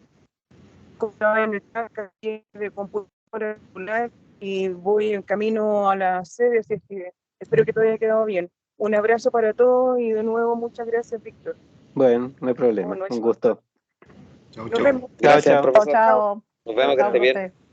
en el chat de computadora celular, y voy en camino a la sede, así es que espero que todo haya quedado bien. Un abrazo para todos y de nuevo muchas gracias, Víctor. bueno, no hay problema. No es Un gusto. Chau, Nos chau. vemos. Chao, Gracias, chao. profesor. chao. Nos vemos, que Chao, esté bien. profe.